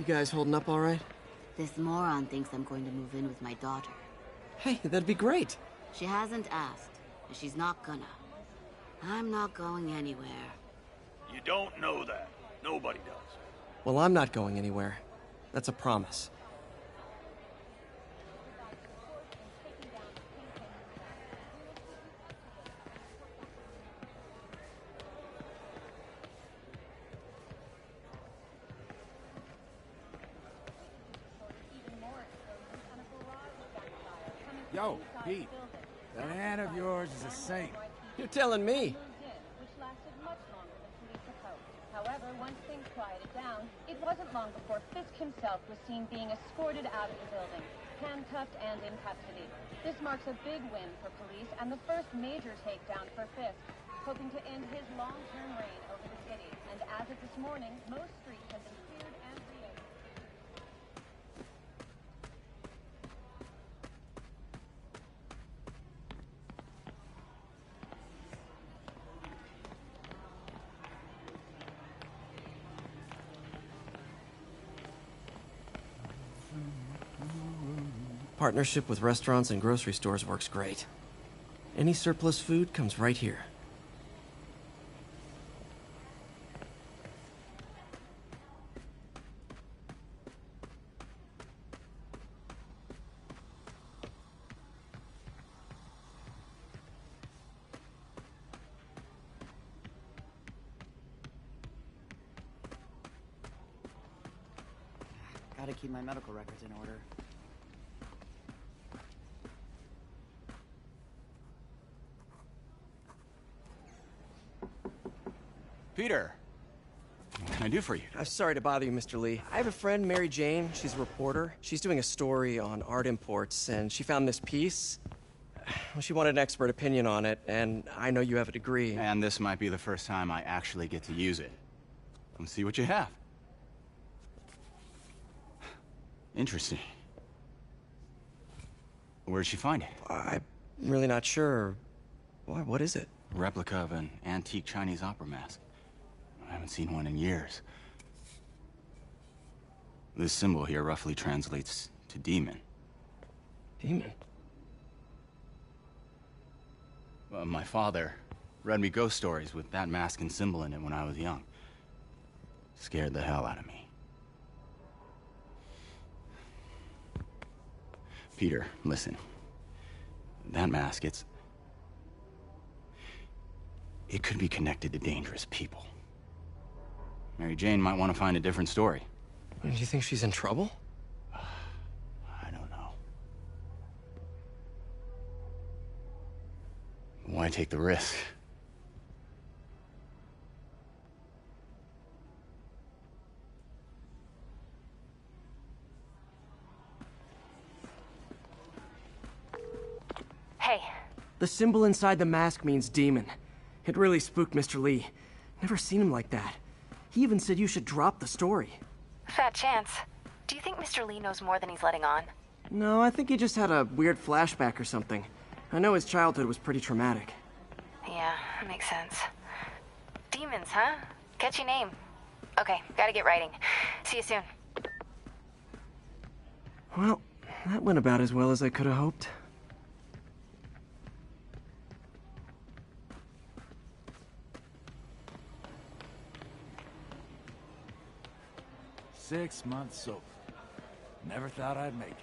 guys holding up all right? This moron thinks I'm going to move in with my daughter. Hey, that'd be great. She hasn't asked, and she's not gonna. I'm not going anywhere. You don't know that. Nobody does. Well, I'm not going anywhere. That's a promise. Yo, Pete, that aunt of yours is a saint. You're telling me. Which lasted much longer than police had hoped. However, once things quieted down, it wasn't long before Fisk himself was seen being escorted out of the building, handcuffed and in custody. This marks a big win for police and the first major takedown for Fisk, hoping to end his long-term reign over the city. And as of this morning, most streets have been cleared and reopened. Partnership with restaurants and grocery stores works great. Any surplus food comes right here. Gotta keep my medical records in order. Peter, what can I do for you? I'm sorry to bother you, Mr. Lee. I have a friend, Mary Jane. She's a reporter. She's doing a story on art imports, and she found this piece. Well, she wanted an expert opinion on it, and I know you have a degree. And this might be the first time I actually get to use it. Let's see what you have. Interesting. Where'd she find it? I'm really not sure. What is it? A replica of an antique Chinese opera mask. I haven't seen one in years. This symbol here roughly translates to demon. Demon? My father read me ghost stories with that mask and symbol in it when I was young. Scared the hell out of me. Peter, listen. That mask, it could be connected to dangerous people. Mary Jane might want to find a different story. Do you think she's in trouble? I don't know. Why take the risk? Hey. The symbol inside the mask means demon. It really spooked Mr. Lee. Never seen him like that. He even said you should drop the story. Fat chance. Do you think Mr. Lee knows more than he's letting on? No, I think he just had a weird flashback or something. I know his childhood was pretty traumatic. Yeah, that makes sense. Demons, huh? Catchy name. Okay, gotta get writing. See you soon. Well, that went about as well as I could have hoped. Six months sober. Never thought I'd make it.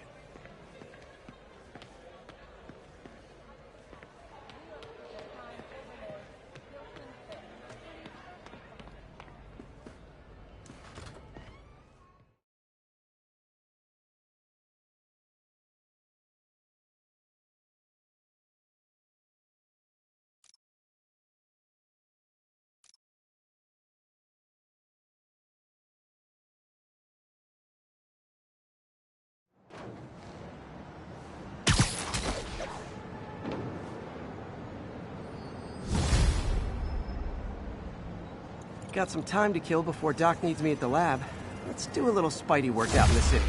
Got some time to kill before Doc needs me at the lab. Let's do a little Spidey work out in the city.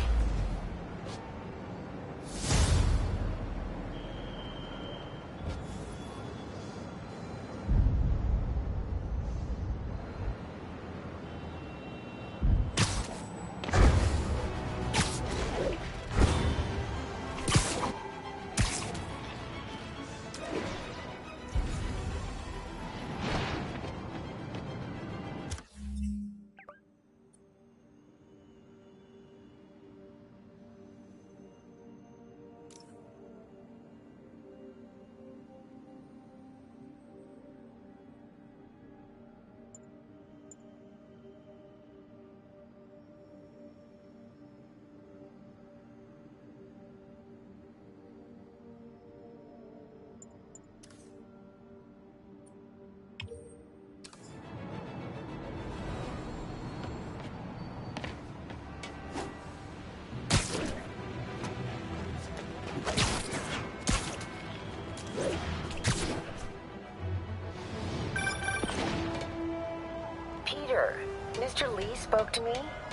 Peter, Mr. Lee spoke to me.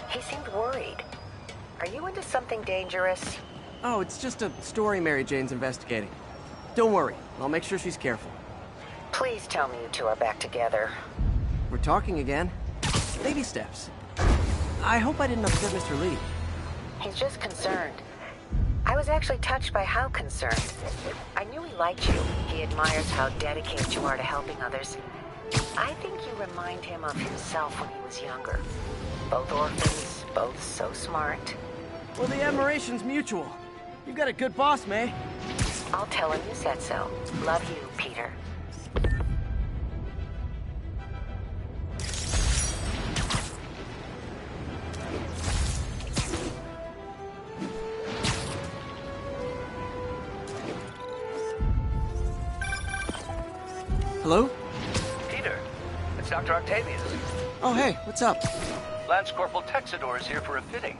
He seemed worried. Are you into something dangerous? Oh, it's just a story Mary Jane's investigating. Don't worry, I'll make sure she's careful. Please tell me you two are back together. We're talking again. Baby steps. I hope I didn't upset Mr. Lee. He's just concerned. I was actually touched by how concerned. I knew he liked you. He admires how dedicated you are to helping others. I think you remind him of himself when he was younger. Both orphans, both so smart. Well, the admiration's mutual. You've got a good boss, May. I'll tell him you said so. Love you, Peter. Hello? Peter, it's Dr. Octavius. Oh, hey, what's up? Lance Corporal Texador is here for a fitting.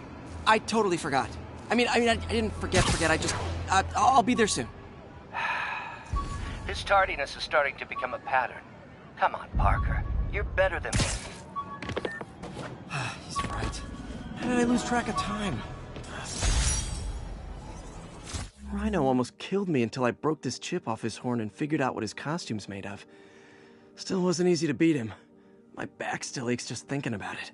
I totally forgot. I didn't forget. I just, I'll be there soon. His tardiness is starting to become a pattern. Come on, Parker. You're better than this. He's right. How did I lose track of time? Rhino almost killed me until I broke this chip off his horn and figured out what his costume's made of. Still wasn't easy to beat him. My back still aches just thinking about it.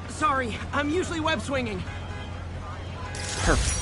Sorry, I'm usually web swinging. Perfect.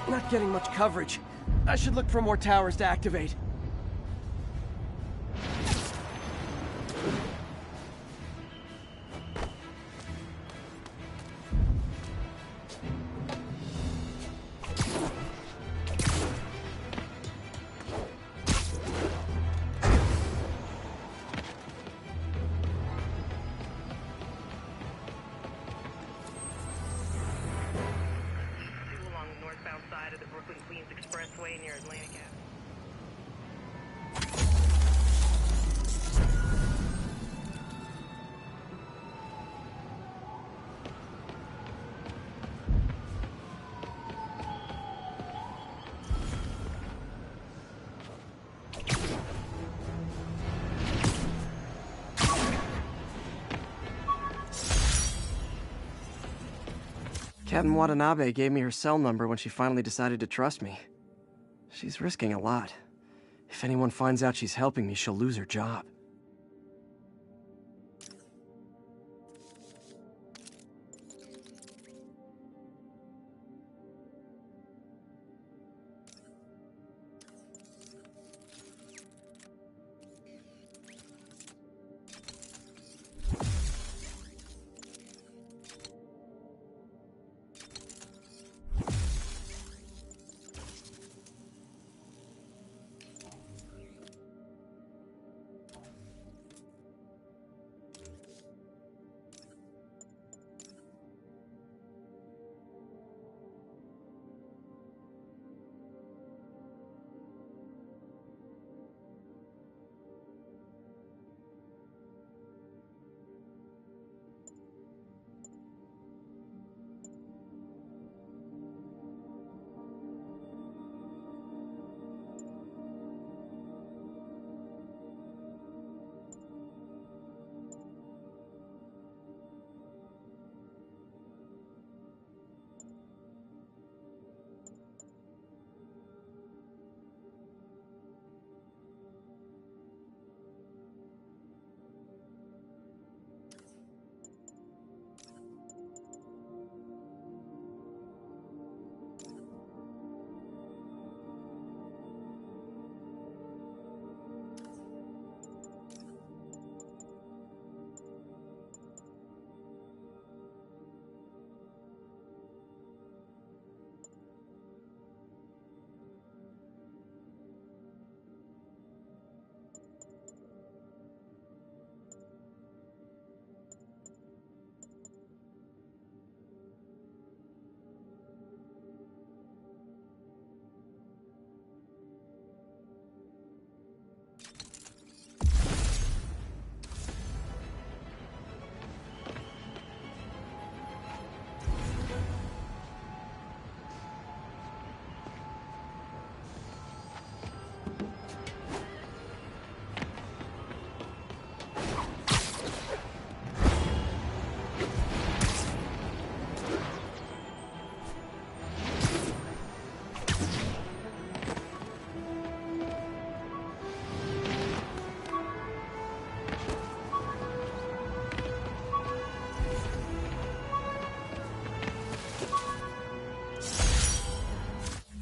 Not getting much coverage. I should look for more towers to activate. way near Atlantic Ave. Captain Watanabe gave me her cell number when she finally decided to trust me. She's risking a lot. If anyone finds out she's helping me, she'll lose her job.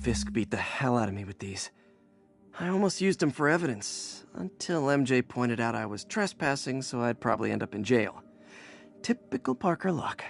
Fisk beat the hell out of me with these. I almost used them for evidence, until MJ pointed out I was trespassing, so I'd probably end up in jail. Typical Parker luck.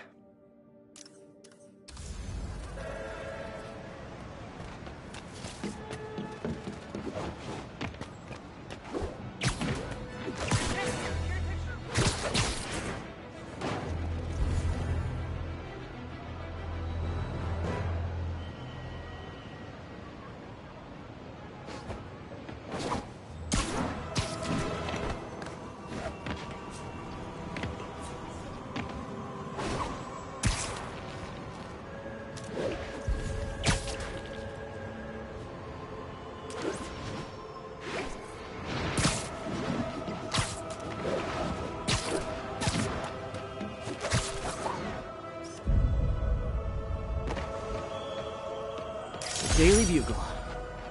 Daily Bugle.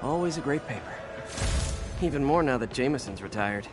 Always a great paper. Even more now that Jameson's retired.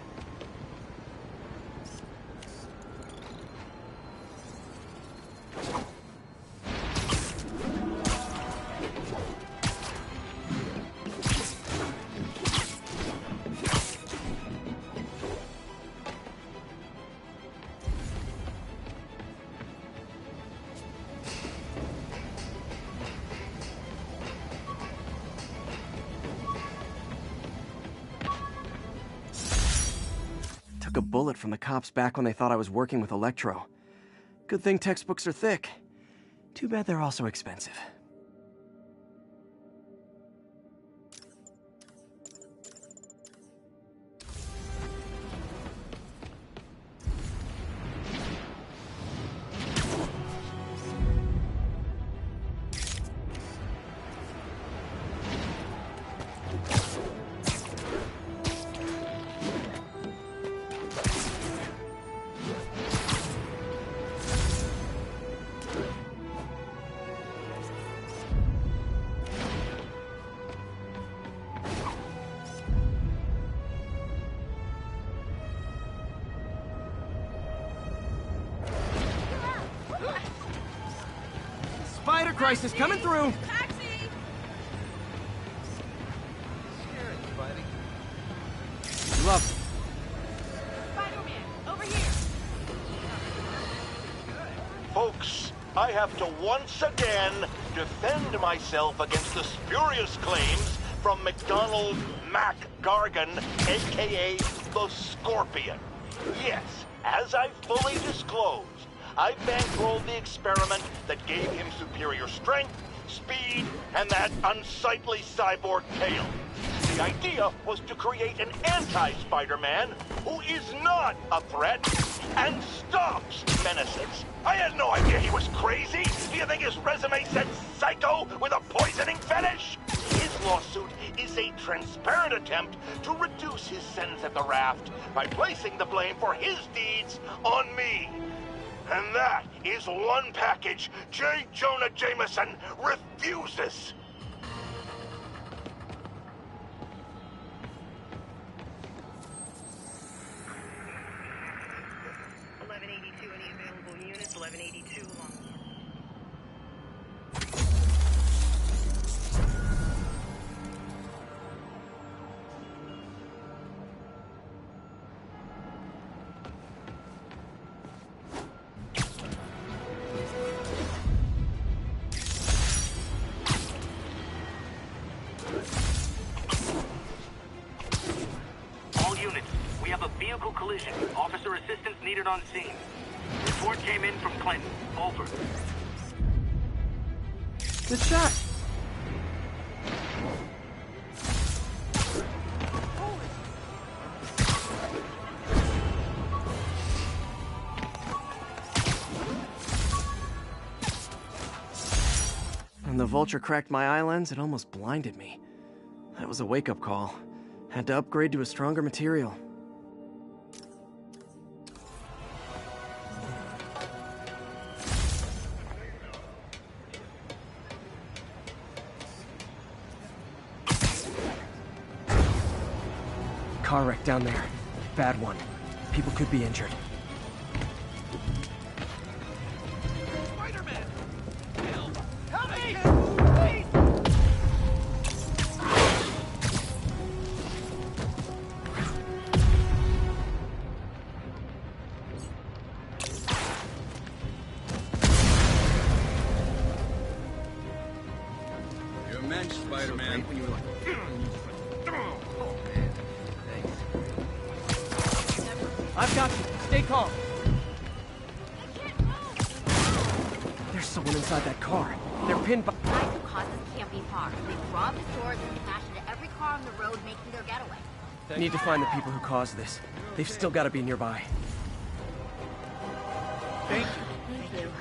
Took a bullet from the cops back when they thought I was working with Electro. Good thing textbooks are thick. Too bad they're also expensive. Spider crisis coming through! Taxi! Love. Spider-Man, over here! Folks, I have to once again defend myself against the spurious claims from McDonald Mac Gargan, aka the Scorpion. Yes, as I fully disclosed, I bankrolled the experiment that gave him superior strength, speed, and that unsightly cyborg tail. The idea was to create an anti-Spider-Man who is not a threat and stops menaces. I had no idea he was crazy. Do you think his resume said psycho with a poisoning fetish? His lawsuit is a transparent attempt to reduce his sentence at the raft by placing the blame for his deeds on me. And that is one package J. Jonah Jameson refuses. Any available units? 1182 along. All units, we have a vehicle collision. Officer assistance needed on scene. Report came in from Clinton. Over. Good shot. When the vulture cracked my eye lens, it almost blinded me. That was a wake-up call. Had to upgrade to a stronger material. Car wreck down there. Bad one. People could be injured. Spider-Man! Help! Help me! Please! You're a mensch, Spider-Man. When you were like, I've got you. Stay calm. There's someone inside that car. They're pinned by... The guys who caused this can't be far. They've robbed the stores and smashed into every car on the road making their getaway. Need to find the people who caused this. They've still got to be nearby. Thank you. Thank you.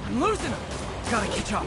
I'm losing them. Gotta catch up.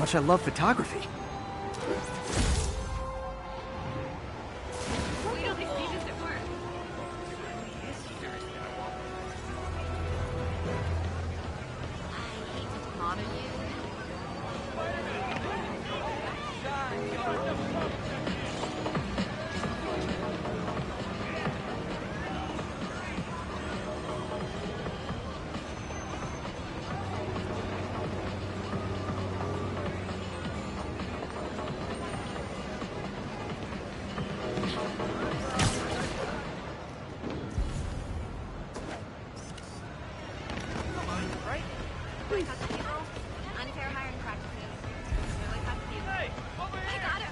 much I love photography. We don't think Steven's at work. I hate to bother you. Unfair hiring practices. Really have to be. Hey, over here! I got it.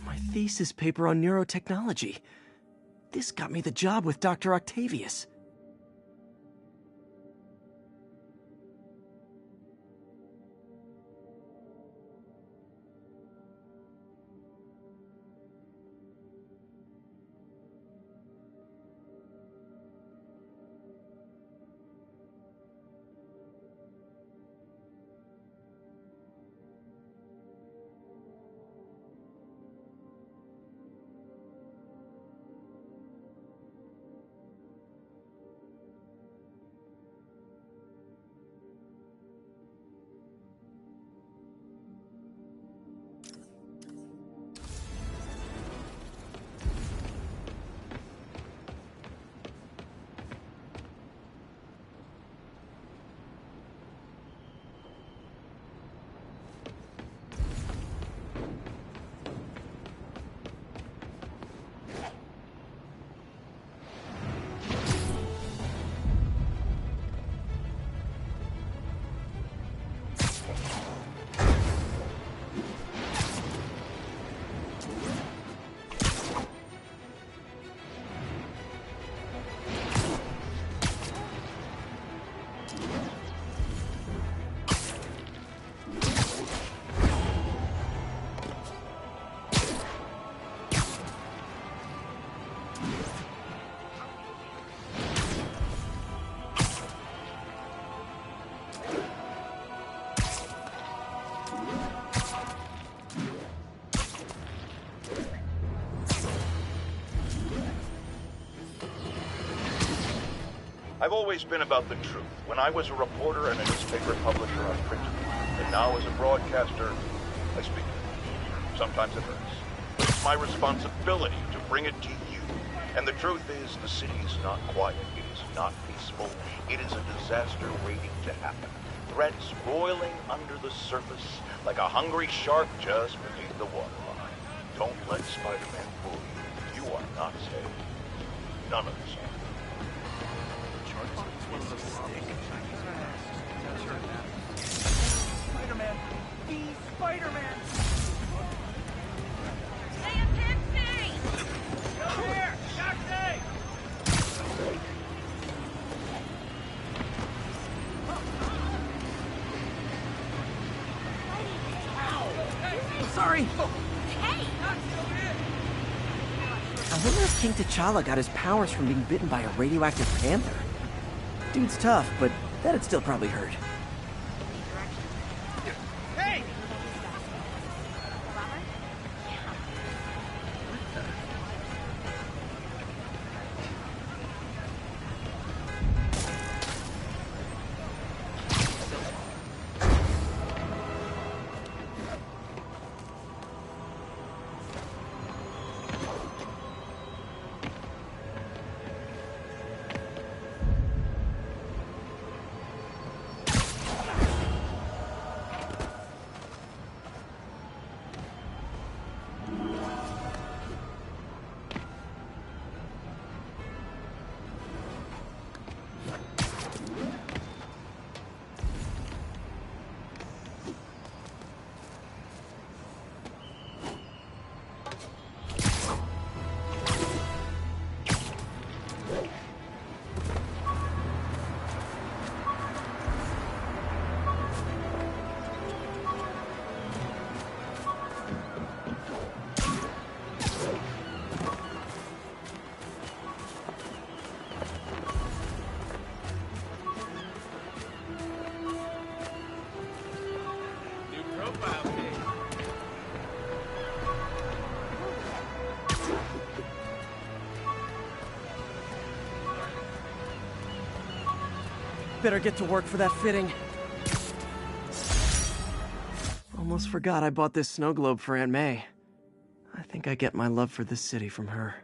My thesis paper on neurotechnology. This got me the job with Dr. Octavius. I've always been about the truth. When I was a reporter and a newspaper publisher, I printed it. And now as a broadcaster, I speak it. Sometimes it hurts. But it's my responsibility to bring it to you. And the truth is, the city is not quiet. It is not peaceful. It is a disaster waiting to happen. Threats boiling under the surface like a hungry shark just beneath the waterline. Don't let Spider-Man fool you. You are not safe. None of us are. Spider-Man! Be Spider-Man! Stay in Pixie! Go here! Taxi! Sorry! Hey! I wonder if King T'Challa got his powers from being bitten by a radioactive panther. Dude's tough, but that'd still probably hurt. Hey! Better get to work for that fitting. Almost forgot I bought this snow globe for Aunt May. I think I get my love for this city from her.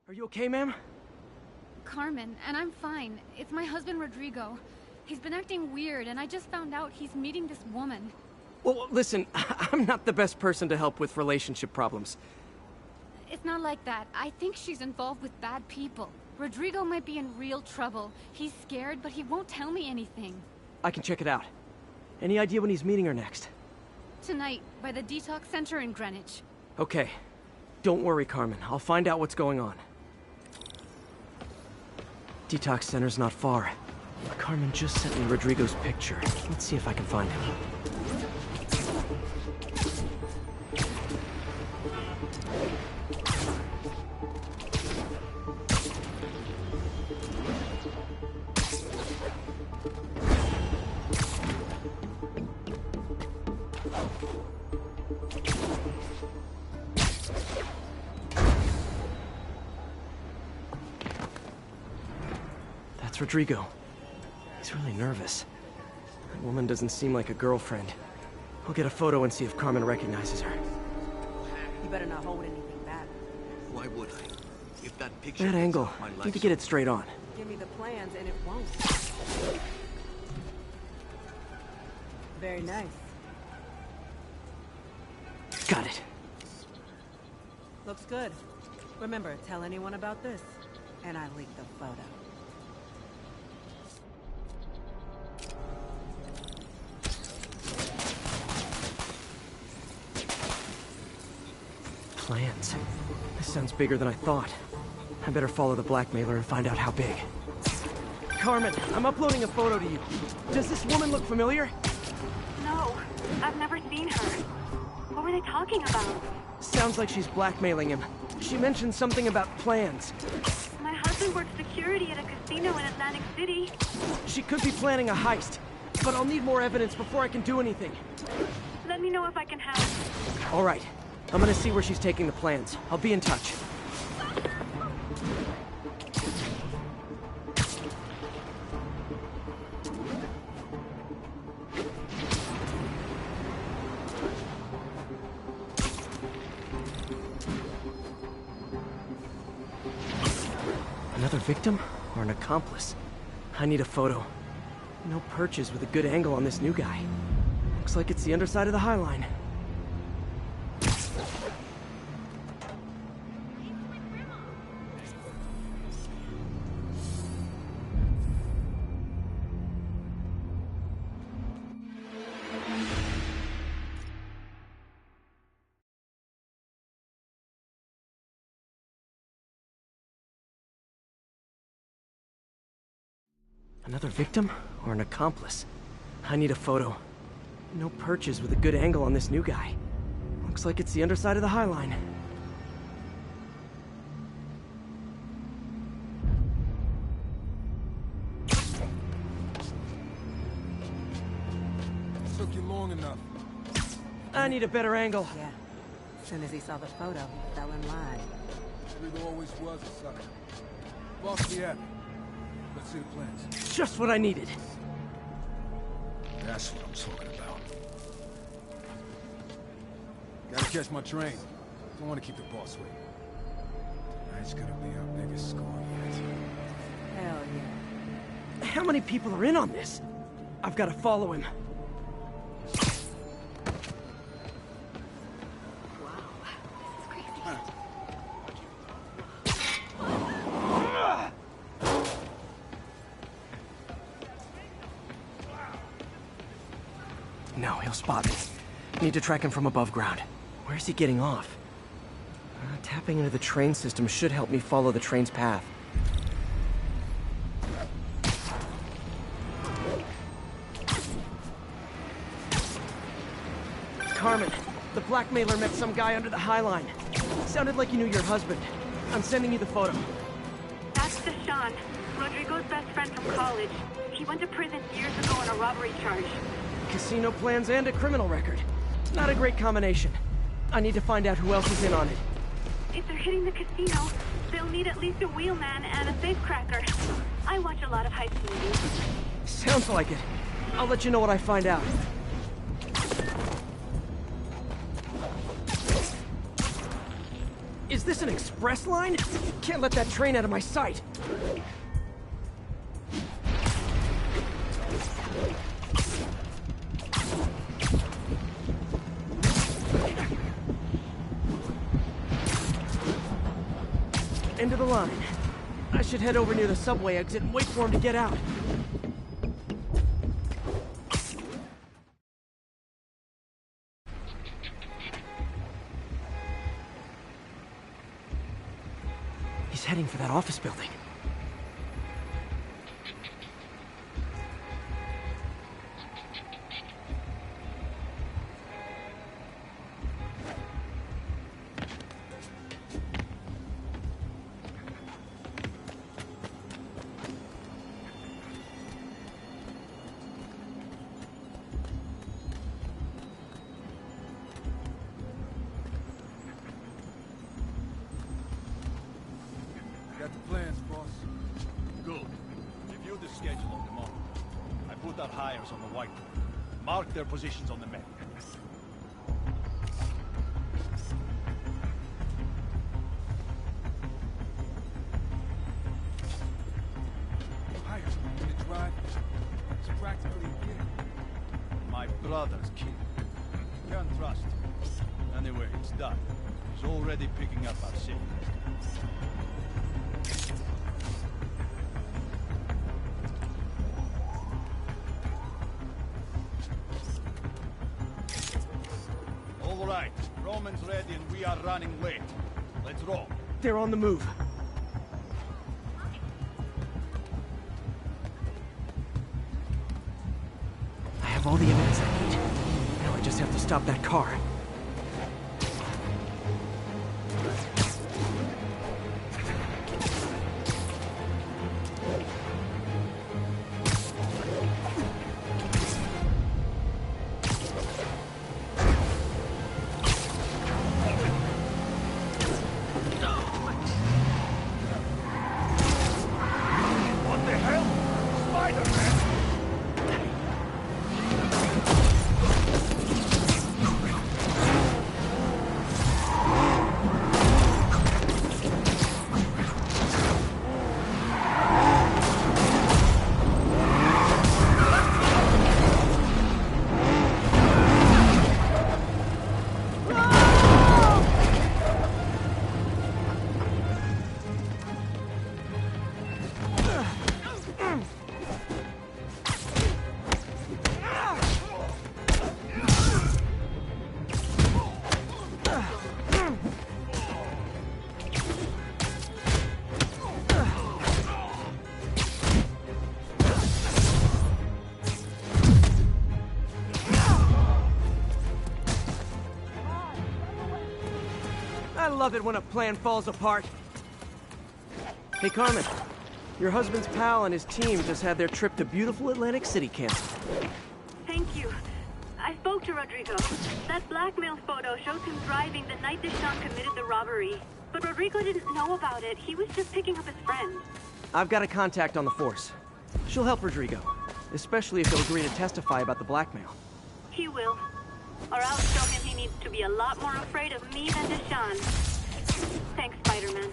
Are you okay, ma'am? Carmen, and I'm fine. It's my husband, Rodrigo. He's been acting weird, and I just found out he's meeting this woman. Well, listen, I'm not the best person to help with relationship problems. It's not like that. I think she's involved with bad people. Rodrigo might be in real trouble. He's scared, but he won't tell me anything. I can check it out. Any idea when he's meeting her next? Tonight, by the detox center in Greenwich. Okay. Don't worry, Carmen. I'll find out what's going on. Detox center's not far. Carmen just sent me Rodrigo's picture. Let's see if I can find him. Rodrigo. He's really nervous. That woman doesn't seem like a girlfriend. I'll get a photo and see if Carmen recognizes her. You better not hold anything back. Why would I? If that picture... That angle. Need to get it straight on. Give me the plans and it won't. Very nice. Got it. Looks good. Remember, tell anyone about this, and I leak the photo. Plans. This sounds bigger than I thought. I better follow the blackmailer and find out how big. Carmen, I'm uploading a photo to you. Does this woman look familiar? No, I've never seen her. What were they talking about? Sounds like she's blackmailing him. She mentioned something about plans. My husband works security at a casino in Atlantic City. She could be planning a heist, but I'll need more evidence before I can do anything. Let me know if I can help. All right. I'm gonna see where she's taking the plans. I'll be in touch. Another victim or an accomplice? I need a photo. No perches with a good angle on this new guy. Looks like it's the underside of the High Line. Another victim or an accomplice? I need a photo. No perches with a good angle on this new guy. Looks like it's the underside of the High Line. long enough. I need a better angle. Yeah. As soon as he saw the photo, he fell in line. Rigo always was a sucker. Boss be happy. Let's see the plans. Just what I needed. That's what I'm talking about. Gotta catch my train. Don't want to keep the boss waiting. Tonight's gonna be our biggest score yet. Hell yeah. How many people are in on this? I've got to follow him. No, he'll spot me. Need to track him from above ground. Where's he getting off? Tapping into the train system should help me follow the train's path. Carmen, the blackmailer met some guy under the High Line. Sounded like you knew your husband. I'm sending you the photo. That's Deshaun, Rodrigo's best friend from college. He went to prison years ago on a robbery charge. Casino plans and a criminal record. Not a great combination. I need to find out who else is in on it. If they're hitting the casino, they'll need at least a wheelman and a safecracker. I watch a lot of heist movies. Sounds like it. I'll let you know what I find out. Is this an express line? Can't let that train out of my sight. End of the line. I should head over near the subway exit and wait for him to get out. He's heading for that office building. Got the plans, boss. Good. Review the schedule of the moment. I put our hires on the whiteboard. Mark their positions on the map. Hires in the drive. It's practically a kid. My brother's kid. Can't trust him. Anyway, it's done. He's already picking up our signals. All right, Roman's ready and we are running late. Let's roll. They're on the move. I have all the evidence I need. Now I just have to stop that car. What the hell? Spider-Man! I love it when a plan falls apart. Hey, Carmen. Your husband's pal and his team just had their trip to beautiful Atlantic City canceled. Thank you. I spoke Dr. Rodrigo, that blackmail photo shows him driving the night Deshaun committed the robbery. But Rodrigo didn't know about it. He was just picking up his friend. I've got a contact on the force. She'll help Rodrigo, especially if he'll agree to testify about the blackmail. He will. Or I'll show him he needs to be a lot more afraid of me than Deshaun. Thanks, Spider-Man.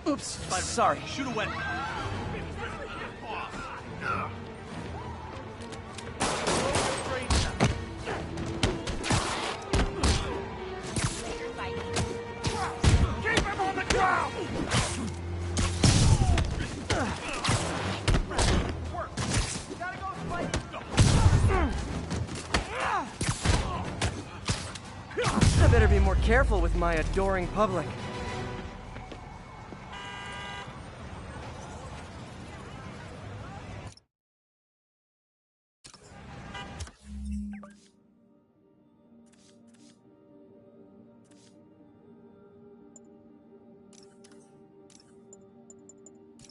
Oops, sorry. Should've went. Keep him on the ground! I better be more careful with my adoring public.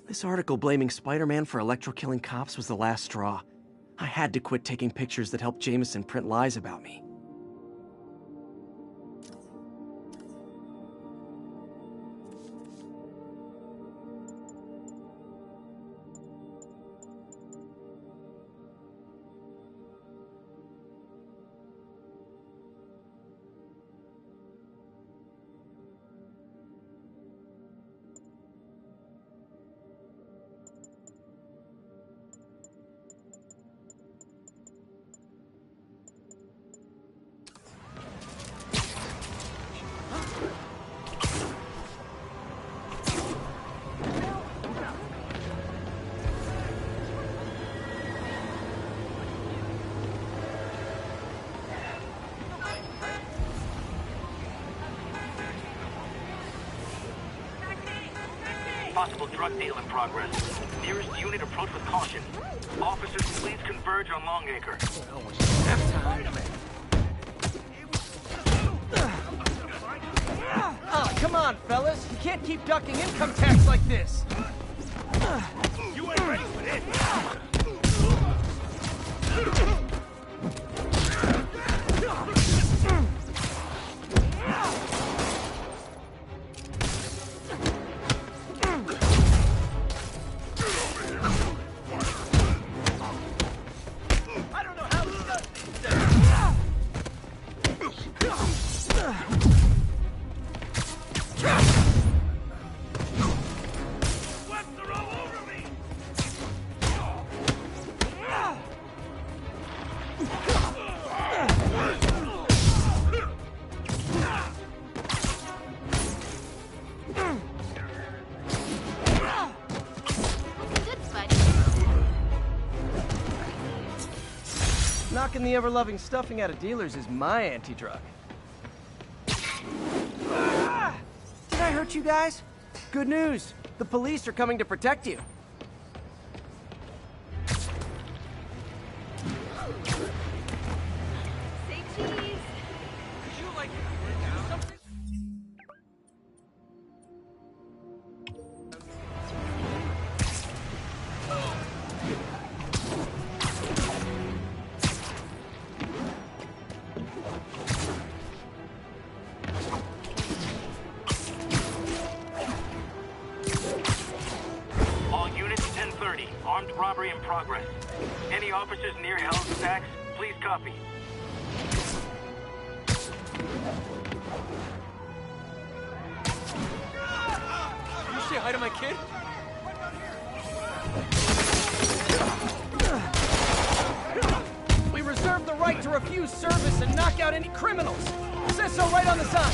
This article blaming Spider-Man for electro-killing cops was the last straw. I had to quit taking pictures that helped Jameson print lies about me. Possible drug deal in progress. Nearest unit approach with caution. Officers, please converge on Longacre. Oh, come on, fellas. You can't keep ducking income tax like this. You ain't ready for this! Knocking the ever-loving stuffing out of dealers is my anti-drug. Did I hurt you guys? Good news. The police are coming to protect you. Say cheese. Could you, like, do something? Armed robbery in progress. Any officers near Hell's Stacks, please copy. You say hi to my kid? We reserve the right to refuse service and knock out any criminals. It says so right on the sign.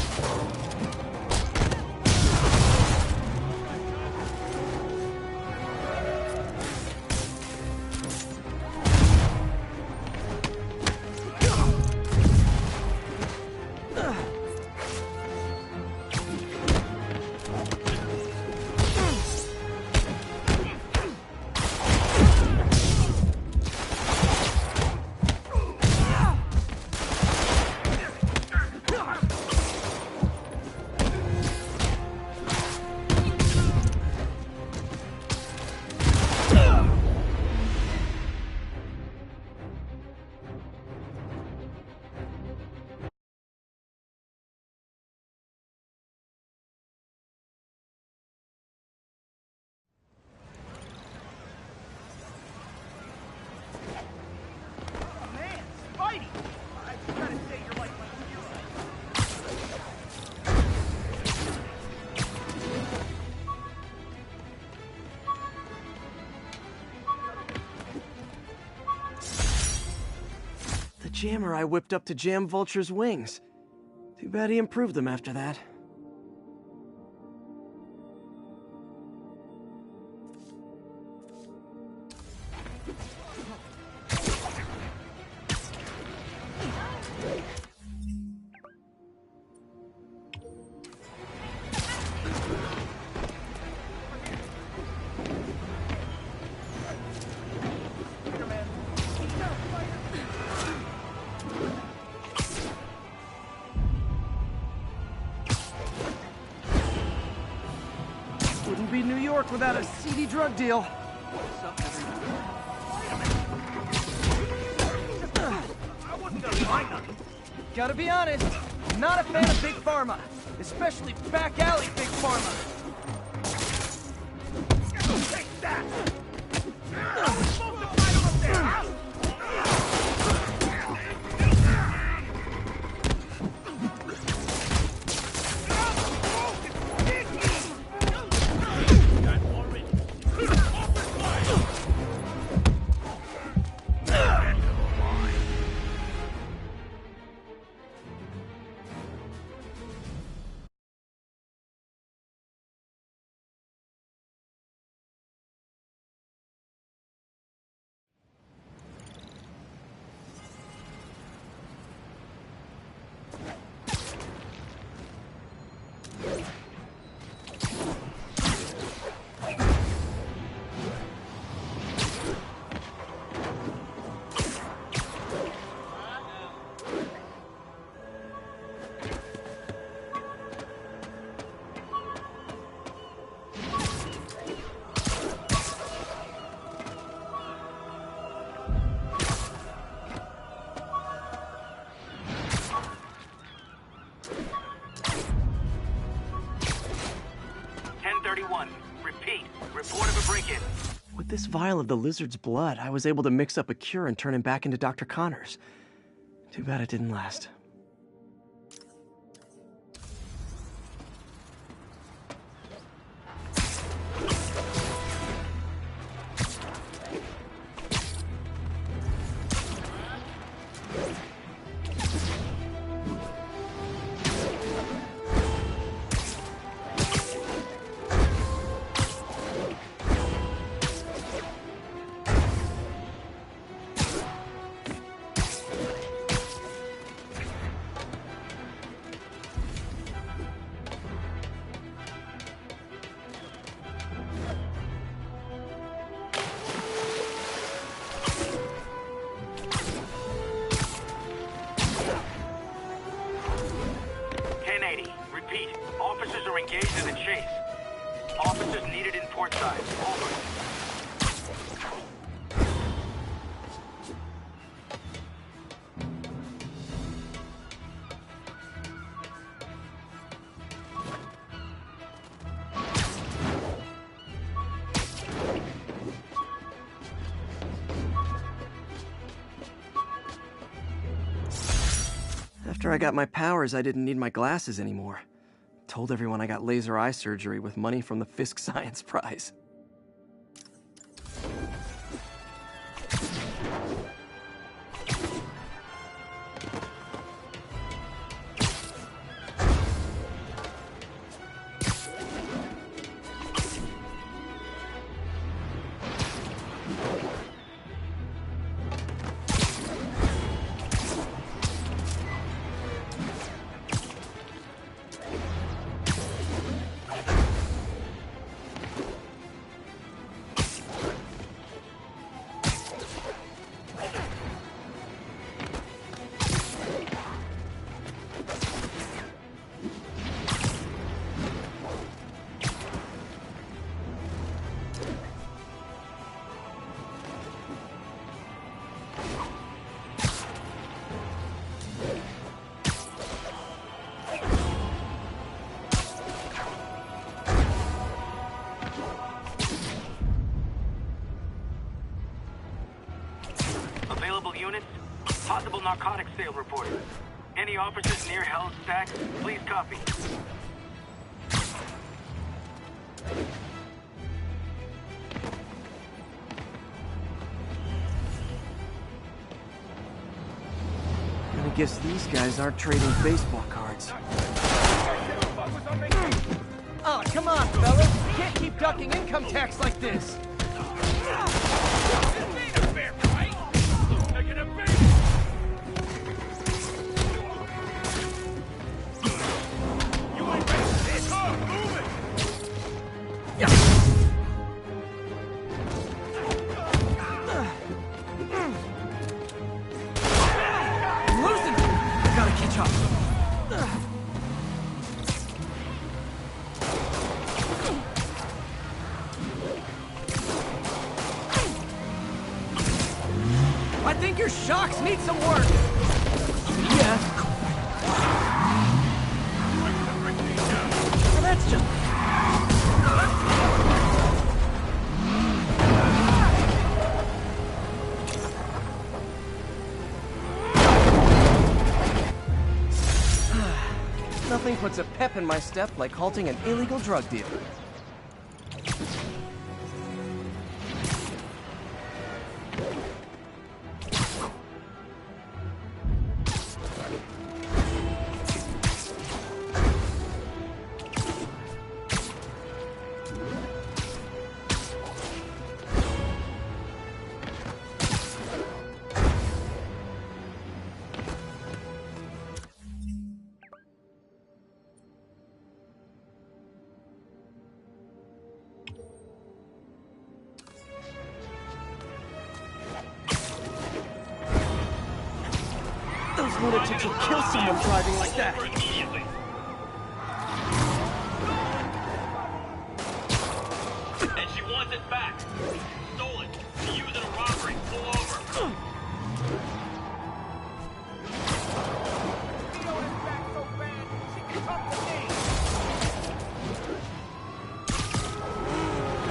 jammer I whipped up to jam Vulture's wings. Too bad he improved them after that. Wouldn't be New York without a seedy drug deal. Gotta be honest, I'm not a fan of Big Pharma, especially back alley Big Pharma. Take that! I was supposed to fight up there, huh? Repeat. Report of a break-in. With this vial of the lizard's blood, I was able to mix up a cure and turn him back into Dr. Connors. Too bad it didn't last. Officers are engaged in a chase. Officers needed in port side. Over. After I got my powers, I didn't need my glasses anymore. Told everyone I got laser eye surgery with money from the Fisk Science Prize. Available units, possible narcotics sale reported. Any officers near held stacks, please copy. guess these guys aren't trading baseball cards. Oh, come on, fellas! You can't keep ducking income tax like this! I think your shocks need some work! Yeah. Well, that's just... Nothing puts a pep in my step like halting an illegal drug deal. Those lunatics will kill someone driving like that! And she wants it back! Stolen! To use in a robbery! Pull over!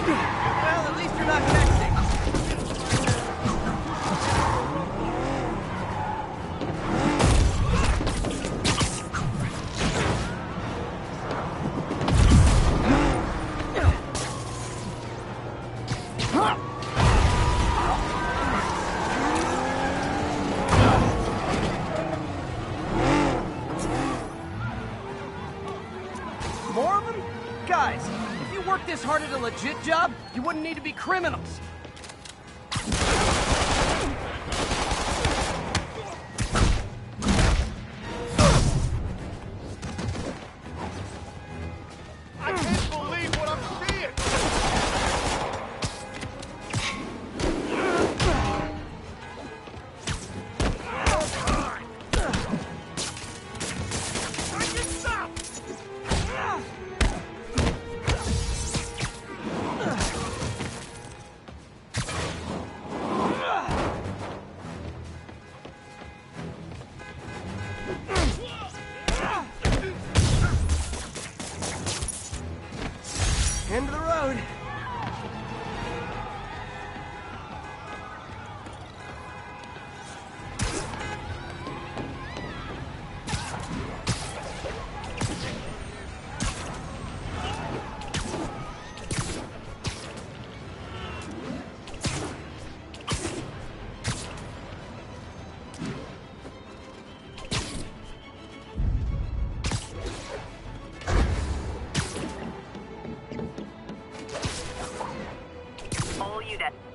Well, at least you're not texting! More of them? Guys, if you worked this hard at a legit job, you wouldn't need to be criminals. I can't believe what I'm seeing! End of the road.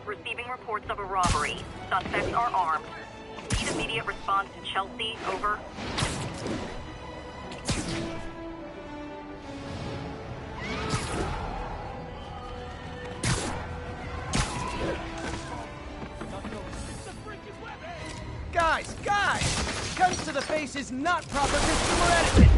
Receiving reports of a robbery. Suspects are armed. Need immediate response in Chelsea. Over. Guys! Guns to the face is not proper consumer etiquette!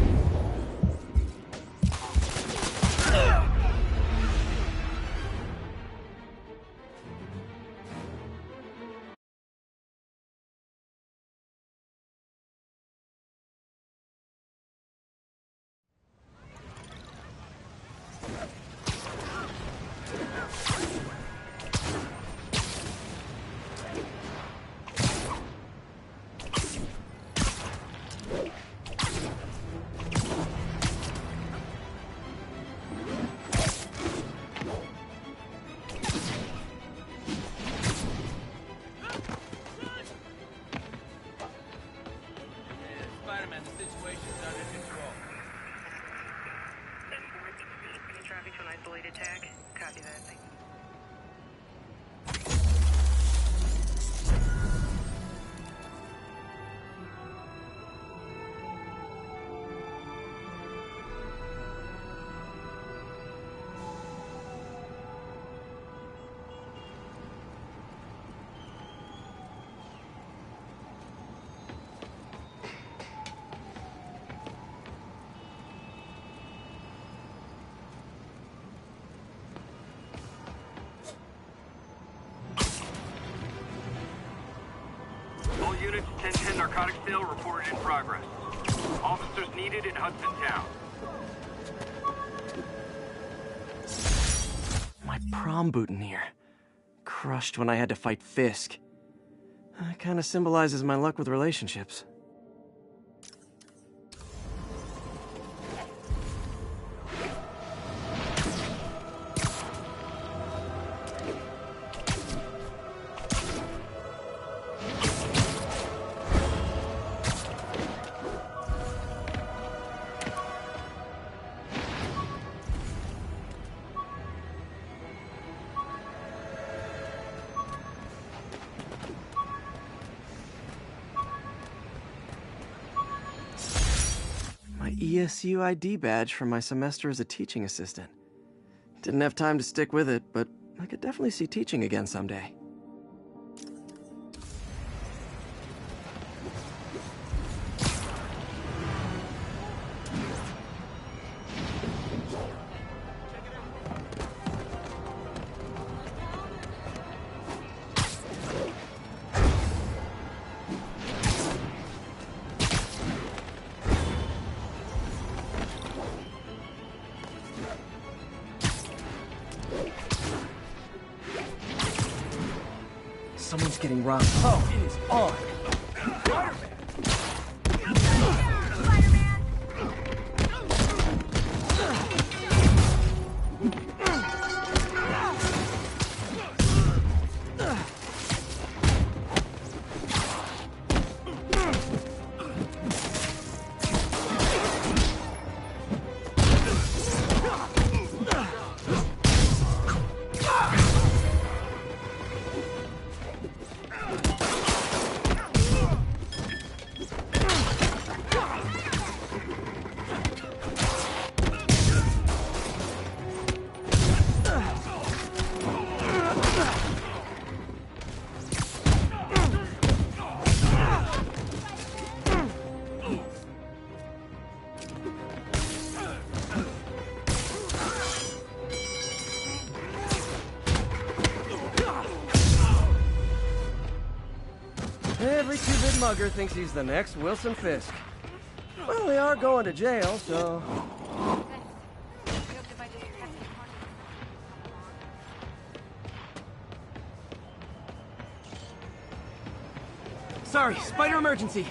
situation's under control. Any traffic to an isolated tag? Copy that. Thank you. All units, 1010 narcotics sale reported in progress. Officers needed in Hudson Town. My prom boutonniere. Crushed when I had to fight Fisk. That kind of symbolizes my luck with relationships. ESU ID badge from my semester as a teaching assistant. Didn't have time to stick with it, but I could definitely see teaching again someday. Someone's getting robbed. Oh, it is on! Every two-bit mugger thinks he's the next Wilson Fisk. Well, they are going to jail, so... Sorry, spider emergency.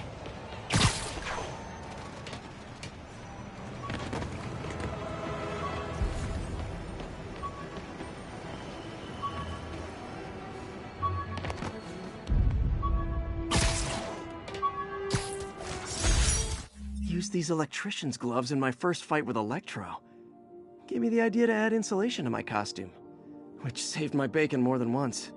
Used these electrician's gloves in my first fight with Electro. Gave me the idea to add insulation to my costume, which saved my bacon more than once.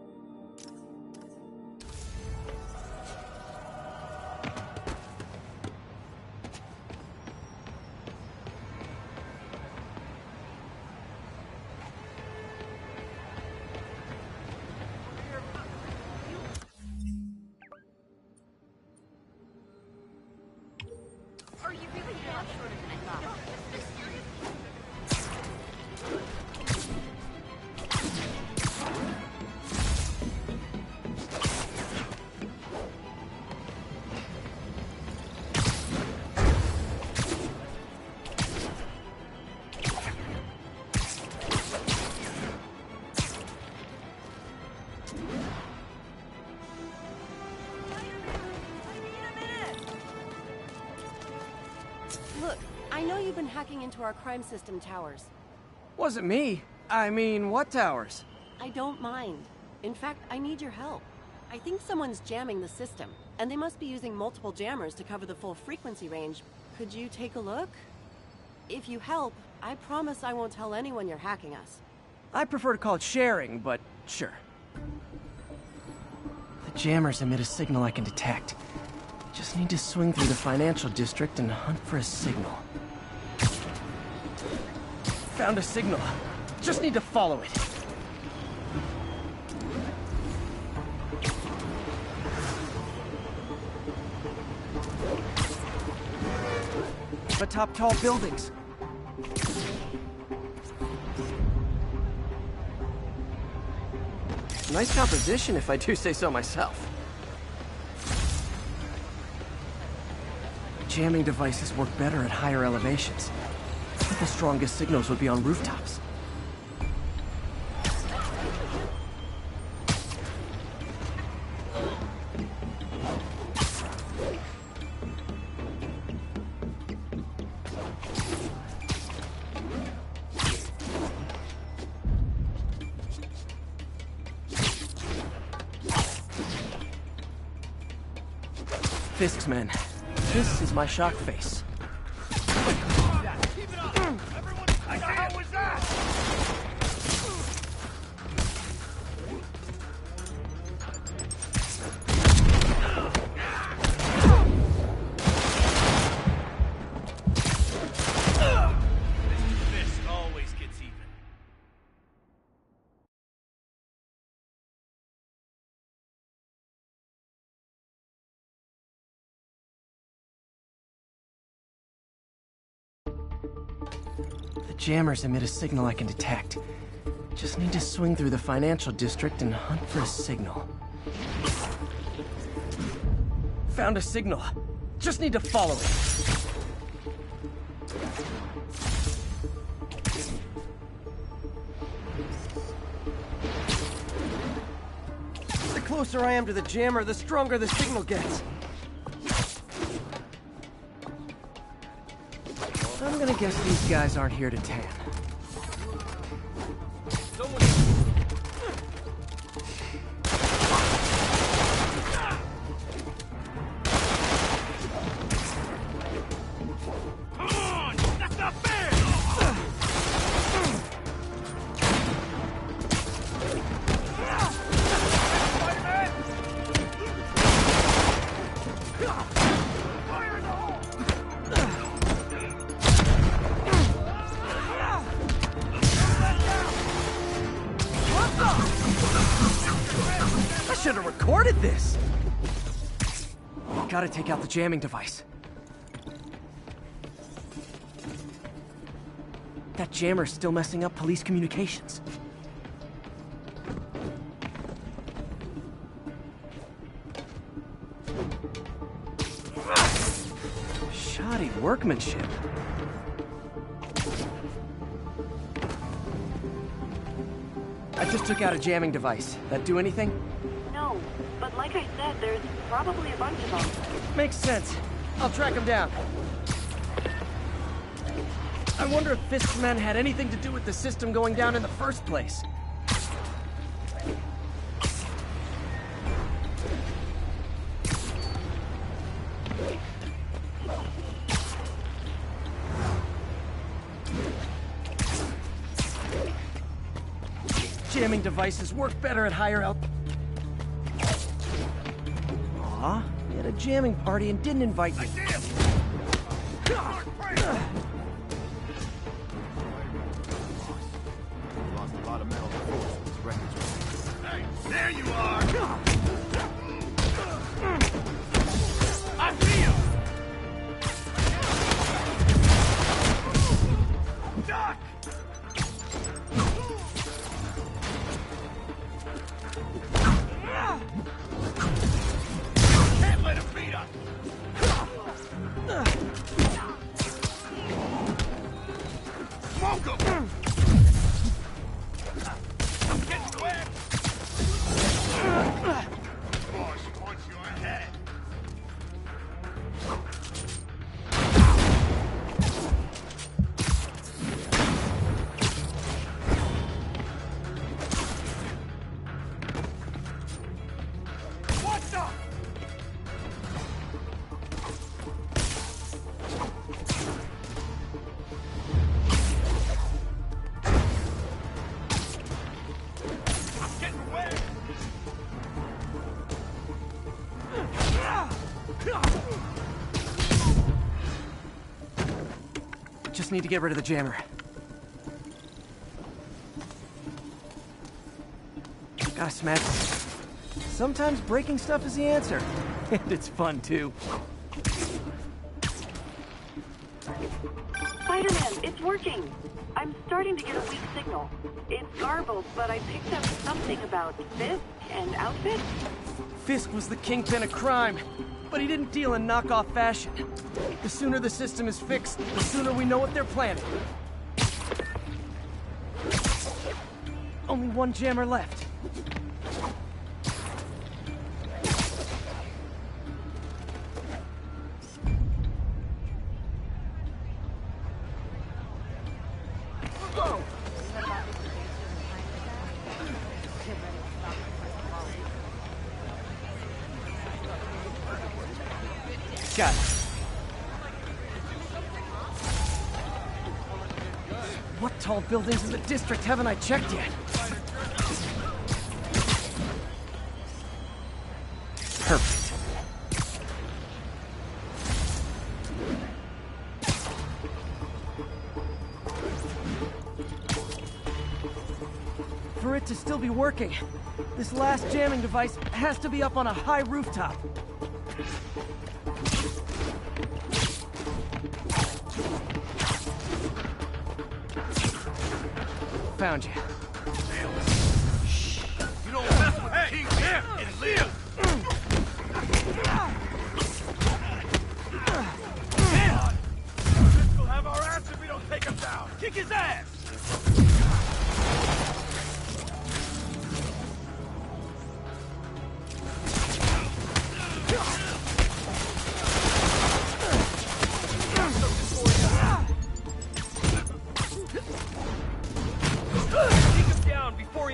Look, I know you've been hacking into our crime system towers. Wasn't me. I mean, what towers? I don't mind. In fact, I need your help. I think someone's jamming the system, and they must be using multiple jammers to cover the full frequency range, Could you take a look? If you help, I promise I won't tell anyone you're hacking us. I prefer to call it sharing, but sure. The jammers emit a signal I can detect. Just need to swing through the financial district and hunt for a signal. Found a signal. Just need to follow it. Atop tall buildings. Nice composition, if I do say so myself. Jamming devices work better at higher elevations. I think the strongest signals would be on rooftops. Fisk's men. This is my shock face. Keep it up! Everyone, what the hell was that? Mr. Fisk always gets even. The jammers emit a signal I can detect. Just need to swing through the financial district and hunt for a signal. Found a signal. Just need to follow it. The closer I am to the jammer, the stronger the signal gets. I'm gonna guess these guys aren't here to tan. I should have recorded this! Gotta take out the jamming device. That jammer's still messing up police communications. Shoddy workmanship. I just took out a jamming device. That do anything? No, but like I said, there's probably a bunch of them. Makes sense. I'll track them down. I wonder if Fisk's men had anything to do with the system going down in the first place. Jamming devices work better at higher Aw, we had a jamming party and didn't invite you. Lost a lot of metal before, so this record's ready. Hey, there you are! I see you! Duck! Can't let him beat us! Smoke him! I'm getting wet! Just need to get rid of the jammer. Gotta smash it. Sometimes breaking stuff is the answer. And it's fun, too. Spider-Man, it's working. I'm starting to get a weak signal. It's garbled, but I picked up something about Fisk and outfits. Fisk was the kingpin of crime, but he didn't deal in knockoff fashion. The sooner the system is fixed, the sooner we know what they're planning. Only one jammer left. Got it. What tall buildings in the district haven't I checked yet? Perfect. For it to still be working, this last jamming device has to be up on a high rooftop. Found you. Shh. You don't mess with the king and live. We'll have our ass if we don't take him down. Kick his ass.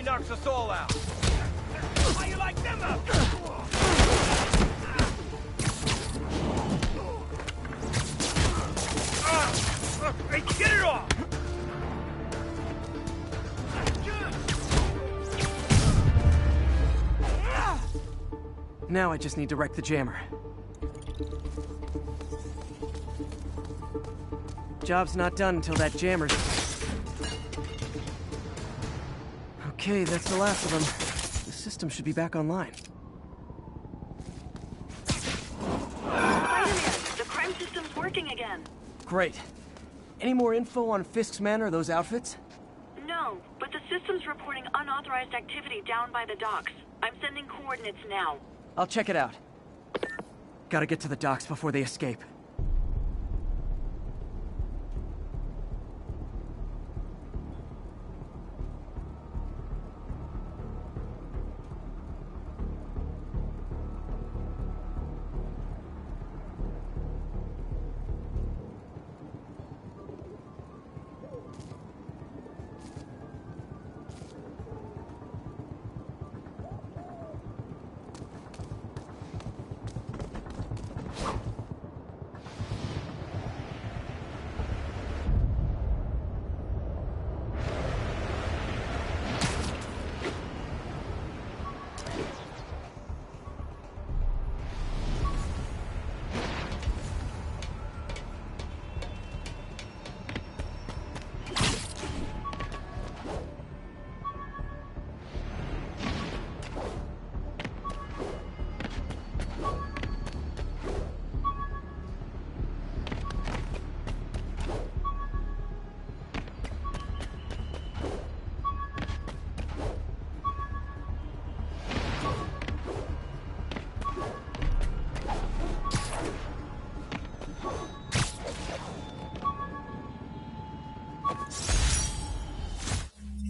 Knocks us all out. How you like them up? Hey, get it off! Now I just need to wreck the jammer. Job's not done until that jammer's... Okay, that's the last of them. The system should be back online. Spider-Man, the crime system's working again. Great. Any more info on Fisk's men or those outfits? No, but the system's reporting unauthorized activity down by the docks. I'm sending coordinates now. I'll check it out. Gotta get to the docks before they escape.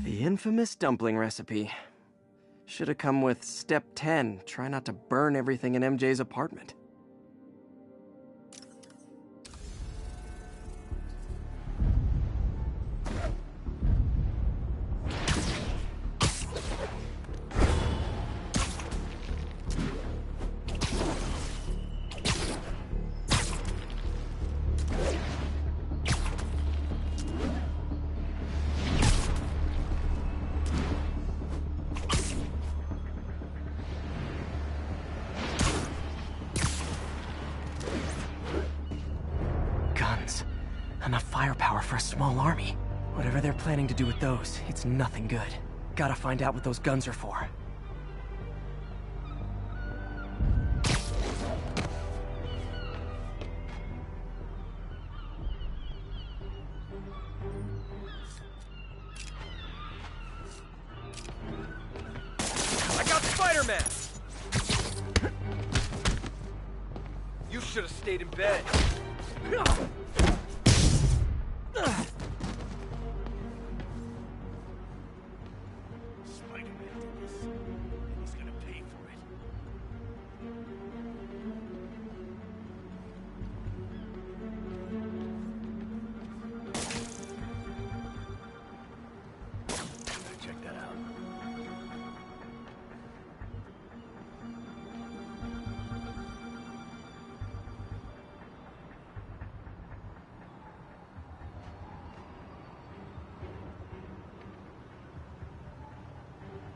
The infamous dumpling recipe. Should have come with step 10. Try not to burn everything in MJ's apartment. Enough firepower for a small army. Whatever they're planning to do with those, it's nothing good. Gotta find out what those guns are for. I got Spider-Man! You should have stayed in bed.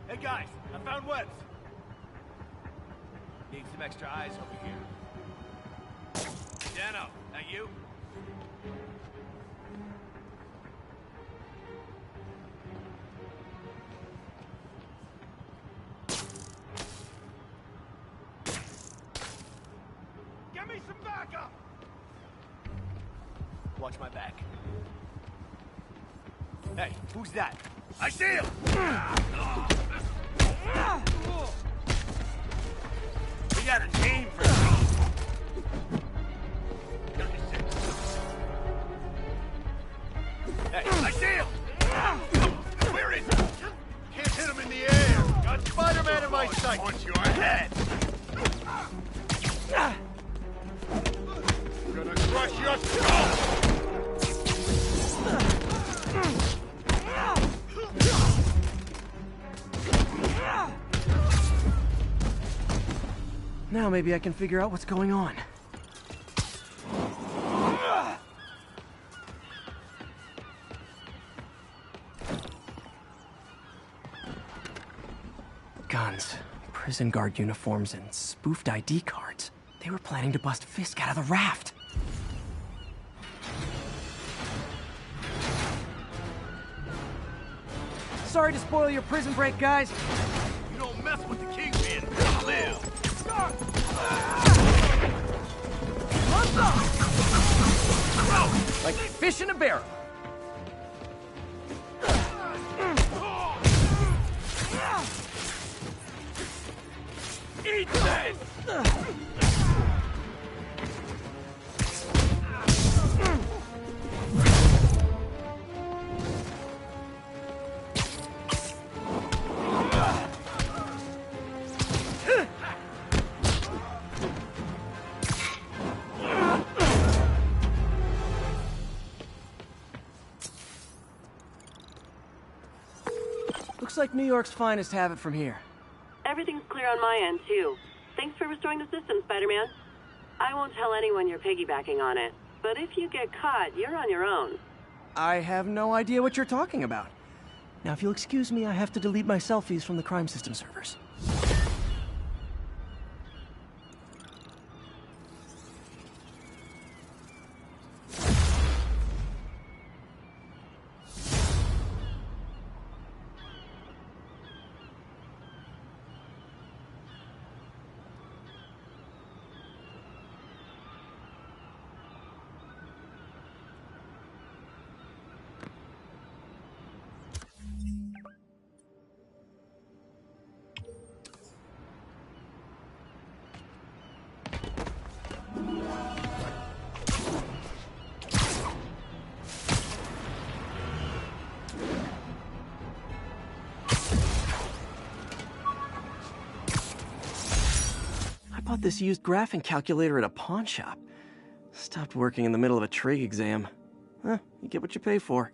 Hey guys, I found webs. Need some extra eyes over here. Dano, that you? Give me some backup! Watch my back. Hey, who's that? I see him! We got a name for him. Hey, I see him! Where is he? Can't hit him in the air. Got Spider-Man in my sight. Punch your head. Gonna crush your skull! Now maybe I can figure out what's going on. Guns, prison guard uniforms, and spoofed ID cards. They were planning to bust Fisk out of the raft. Sorry to spoil your prison break, guys. You don't mess with the Kingpin, you live. Like fish in a barrel. Eat this! Looks like New York's finest have it from here. Everything's clear on my end, too. Thanks for restoring the system, Spider-Man. I won't tell anyone you're piggybacking on it, but if you get caught, you're on your own. I have no idea what you're talking about. Now, if you'll excuse me, I have to delete my selfies from the crime system servers. I bought this used graphing calculator at a pawn shop. Stopped working in the middle of a trig exam. Huh, you get what you pay for.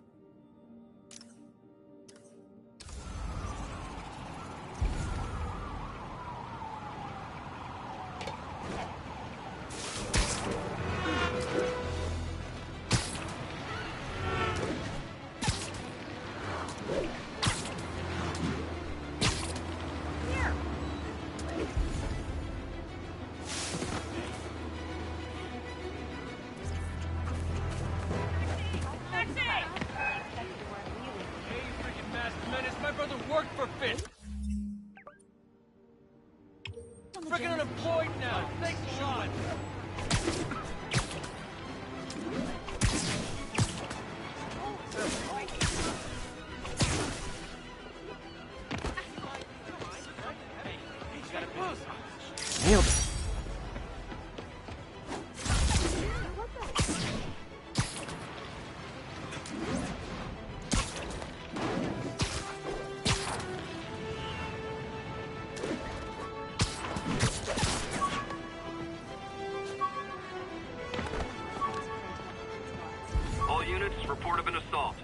report of an assault.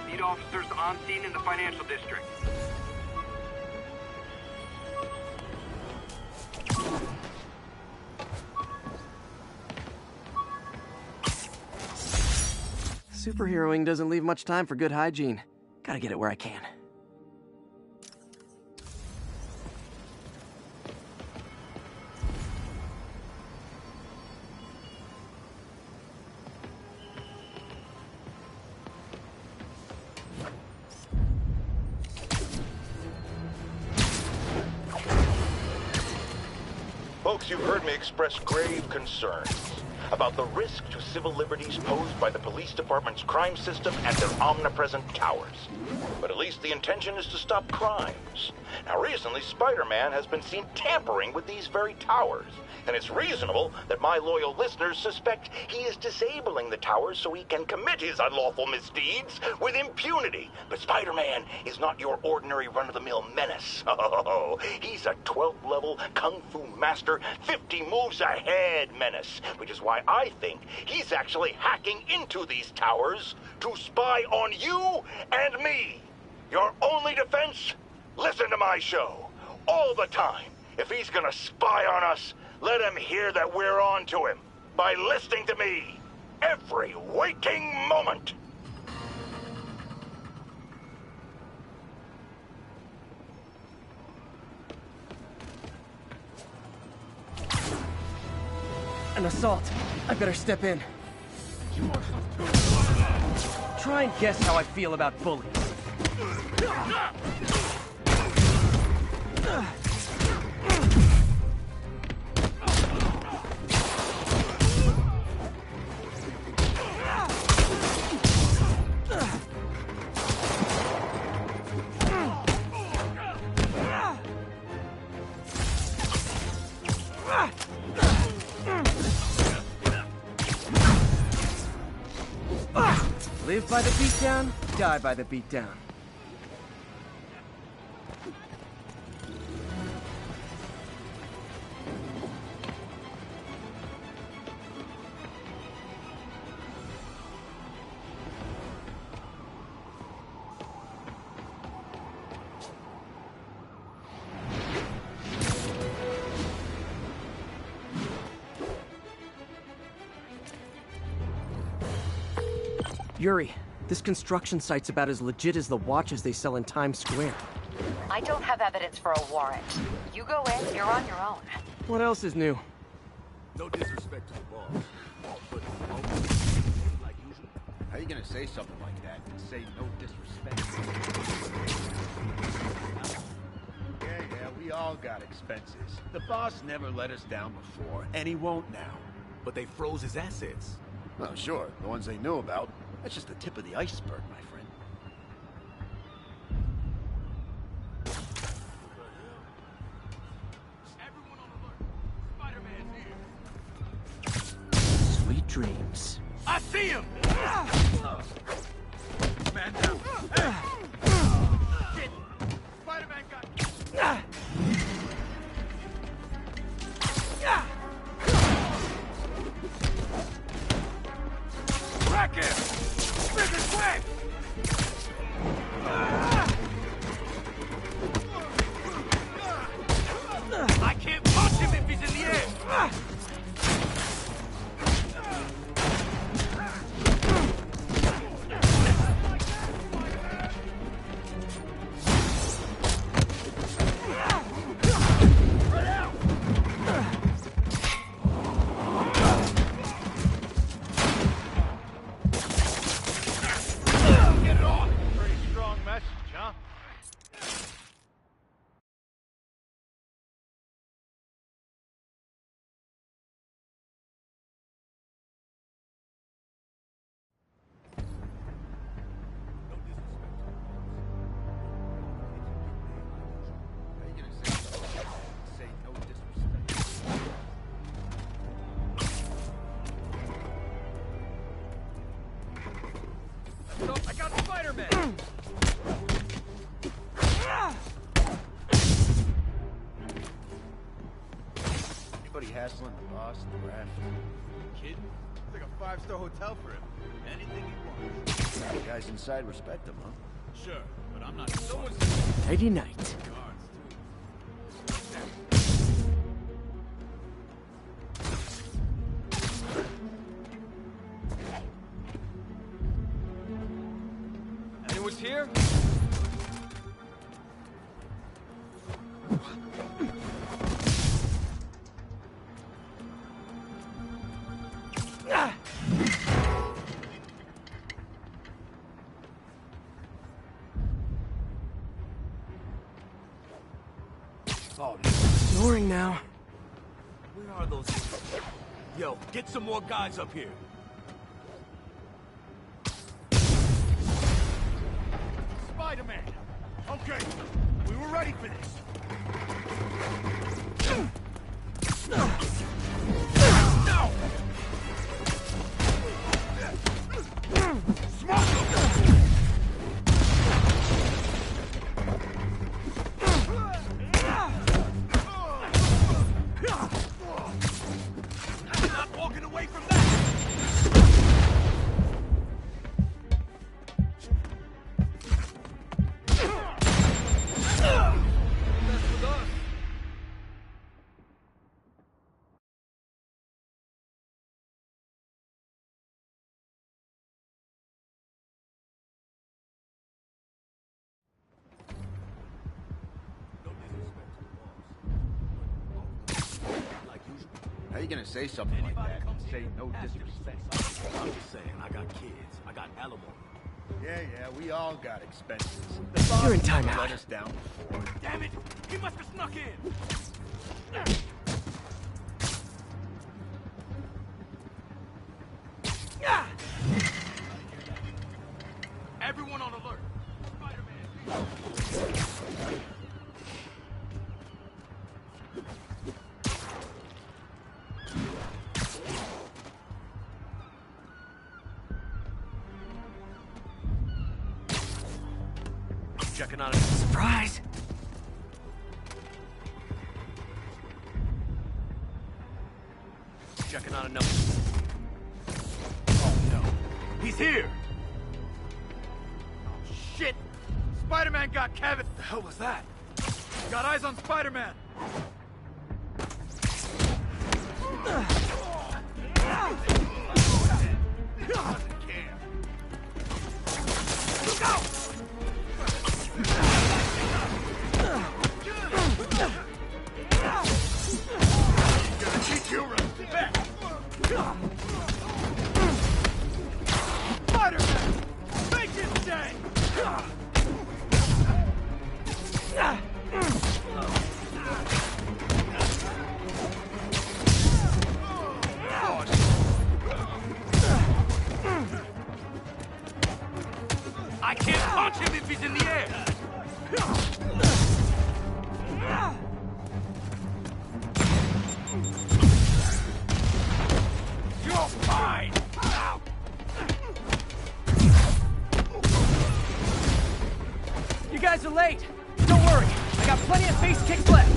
Need officers on scene in the financial district. Superheroing doesn't leave much time for good hygiene. Gotta get it where I can. Folks, you've heard me express grave concerns about the risk to civil liberties posed by the police department's crime system and their omnipresent towers. But at least the intention is to stop crimes. Now, recently, Spider-Man has been seen tampering with these very towers, and it's reasonable that my loyal listeners suspect he is disabling the towers so he can commit his unlawful misdeeds with impunity. But Spider-Man is not your ordinary run-of-the-mill menace. Oh, he's a 12th level kung fu master, 50 moves ahead menace, which is why I think he's actually hacking into these towers to spy on you and me. Your only defense? Listen to my show. All the time. If he's gonna spy on us, let him hear that we're on to him by listening to me every waking moment. An assault. I better step in. Try and guess how I feel about bullies. Live by the beatdown, die by the beatdown. Yuri, this construction site's about as legit as the watches they sell in Times Square. I don't have evidence for a warrant. You go in, you're on your own. What else is new? No disrespect to the boss, but like usual. How you gonna say something like that and say no disrespect? Yeah, we all got expenses. The boss never let us down before, and he won't now. But they froze his assets. Well, sure, the ones they knew about. That's just the tip of the iceberg, my friend. Everyone on alert. Spider-Man's here. Sweet dreams. I see him! Man down. Hey! Shit! Spider-Man got... Wreck him! Big and quick! I can't punch him if he's in the air! I got Spider-Man! Anybody hassling the boss in the raft? Kid? It's like a 5-star hotel for him. Anything he wants. The guys inside respect him, huh? Sure, but I'm not. Someone's. Nighty night. Anyone's here? Oh, Snoring now. where are those? Yo, get some more guys up here. Spider-Man! Okay, we were ready for this. Not walking away from that! How you gonna say something like that and say no disrespect? I'm just saying, I got kids. I got alimony. Yeah, we all got expenses. The boss You're in never timeout. let us down before. Damn it! He must have snuck in! Everyone on alert! Checking on it. Surprise! Checking on a number. Oh no, he's here! Oh, shit! Spider-Man got Kevin! The hell was that? Got eyes on Spider-Man! Spider-Man! Make his day! I can't punch him if he's in the air! You're fine! You guys are late. Don't worry. I got plenty of face kicks left.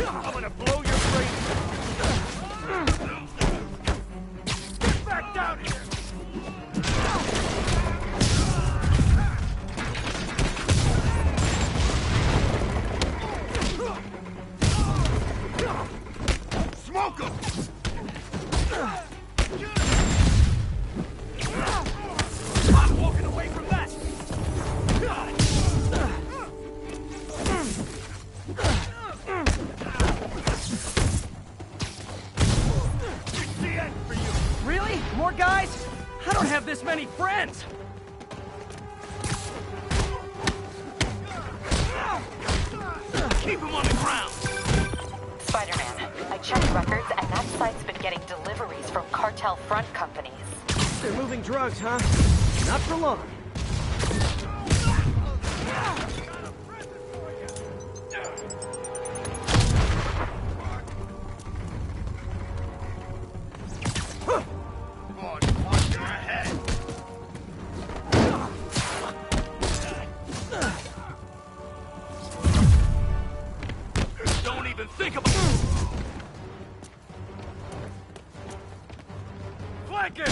I'm gonna blow your brains. Get back down here! Smoke him! I'm walking away from that! It's the end for you! Really? More guys? I don't have this many friends. Keep him on the ground! Spider-Man, I checked records and that site's been getting deliveries from cartel front companies. They're moving drugs, huh? Not for long. Think about it! Flank it!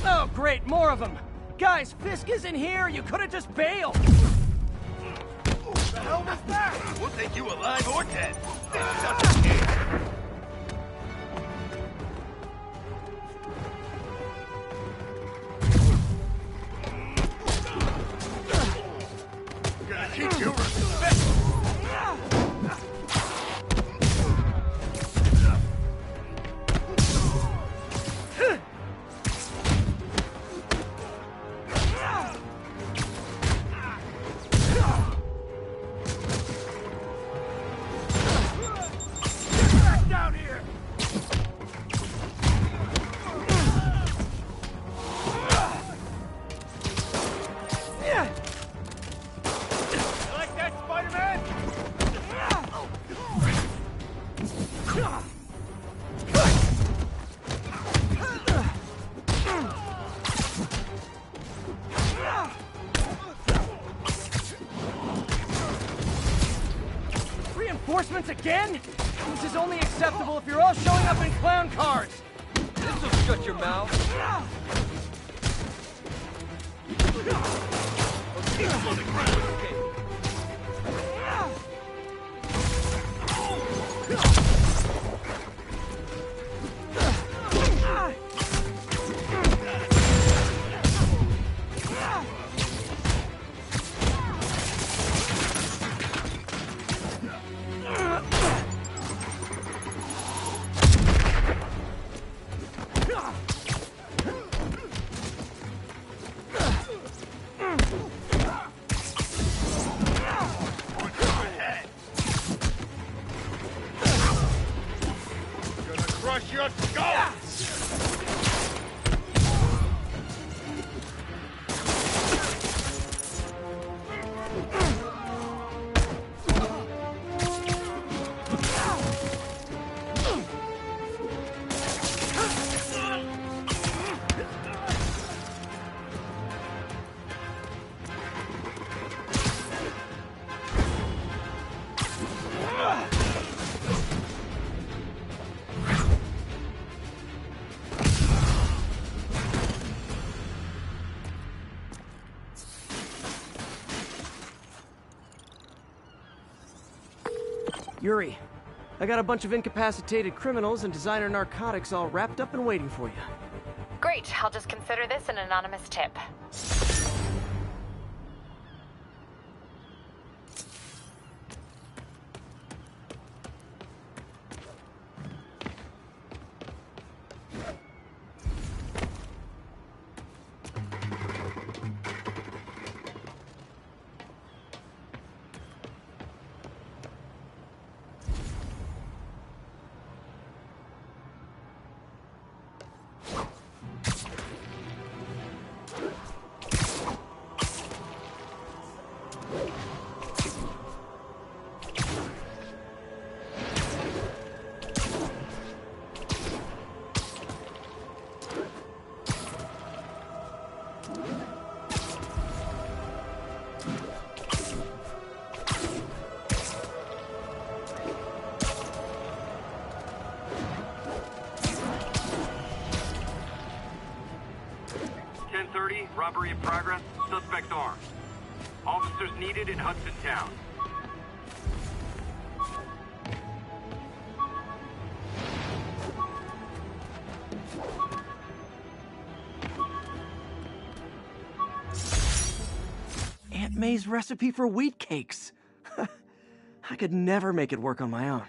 Oh, great, more of them! Guys, Fisk is in here! You could've just bailed! What the hell was that? We'll take you alive or dead. This is up in here. Gonna teach you respect. Reinforcements again? This is only acceptable if you're all showing up in clown cars! This'll shut your mouth. Keep on the ground. Crush your skull! Yuri, I got a bunch of incapacitated criminals and designer narcotics all wrapped up and waiting for you. Great. I'll just consider this an anonymous tip. Robbery in progress. Suspect armed. Officers needed in Hudson Town. Aunt May's recipe for wheat cakes. I could never make it work on my own.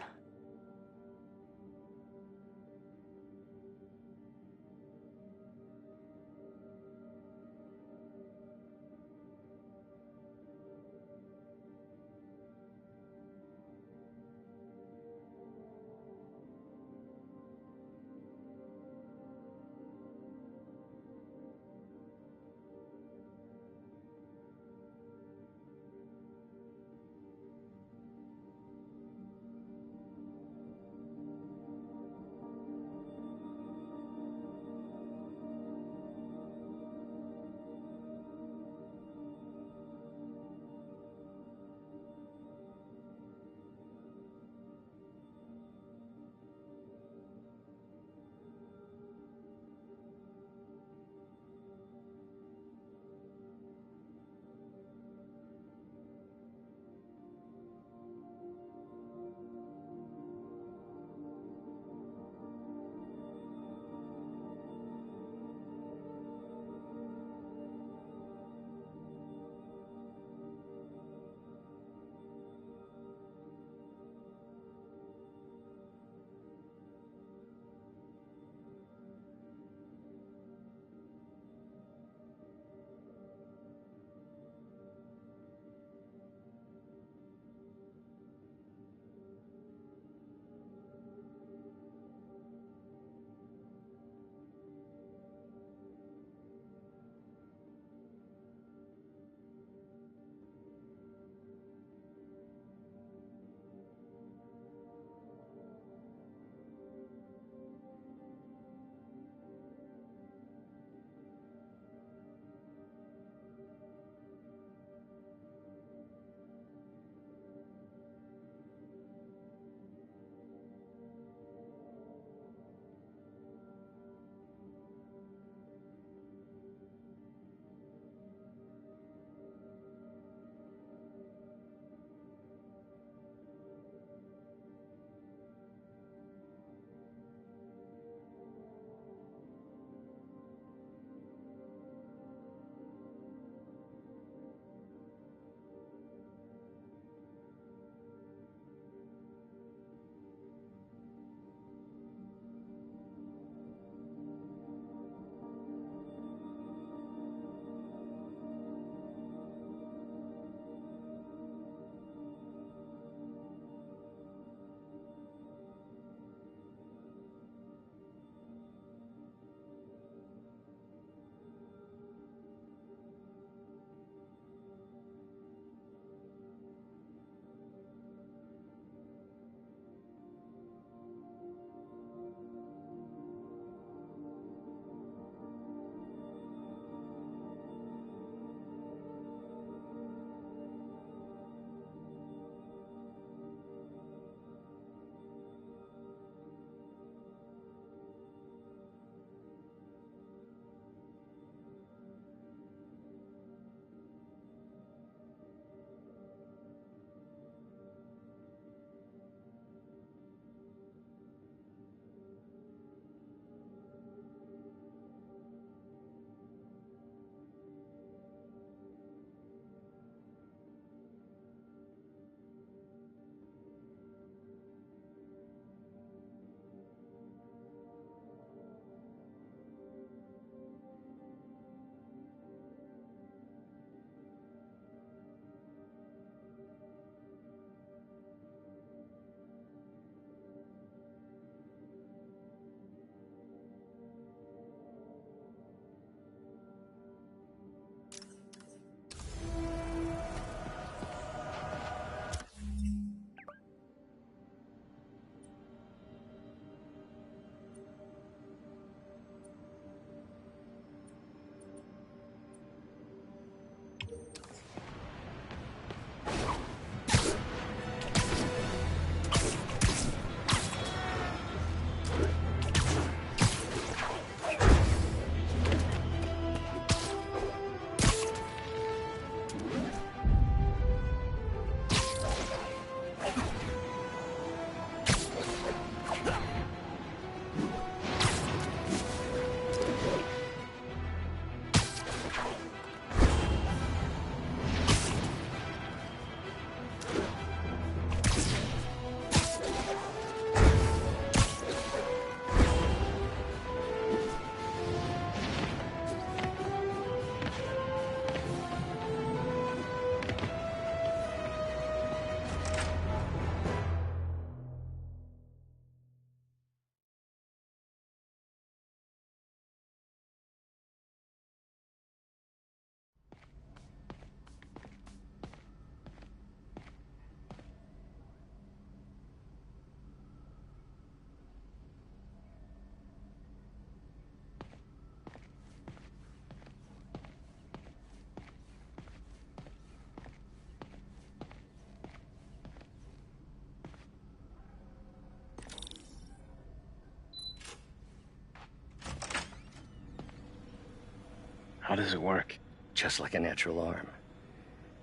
How does it work? Just like a natural arm.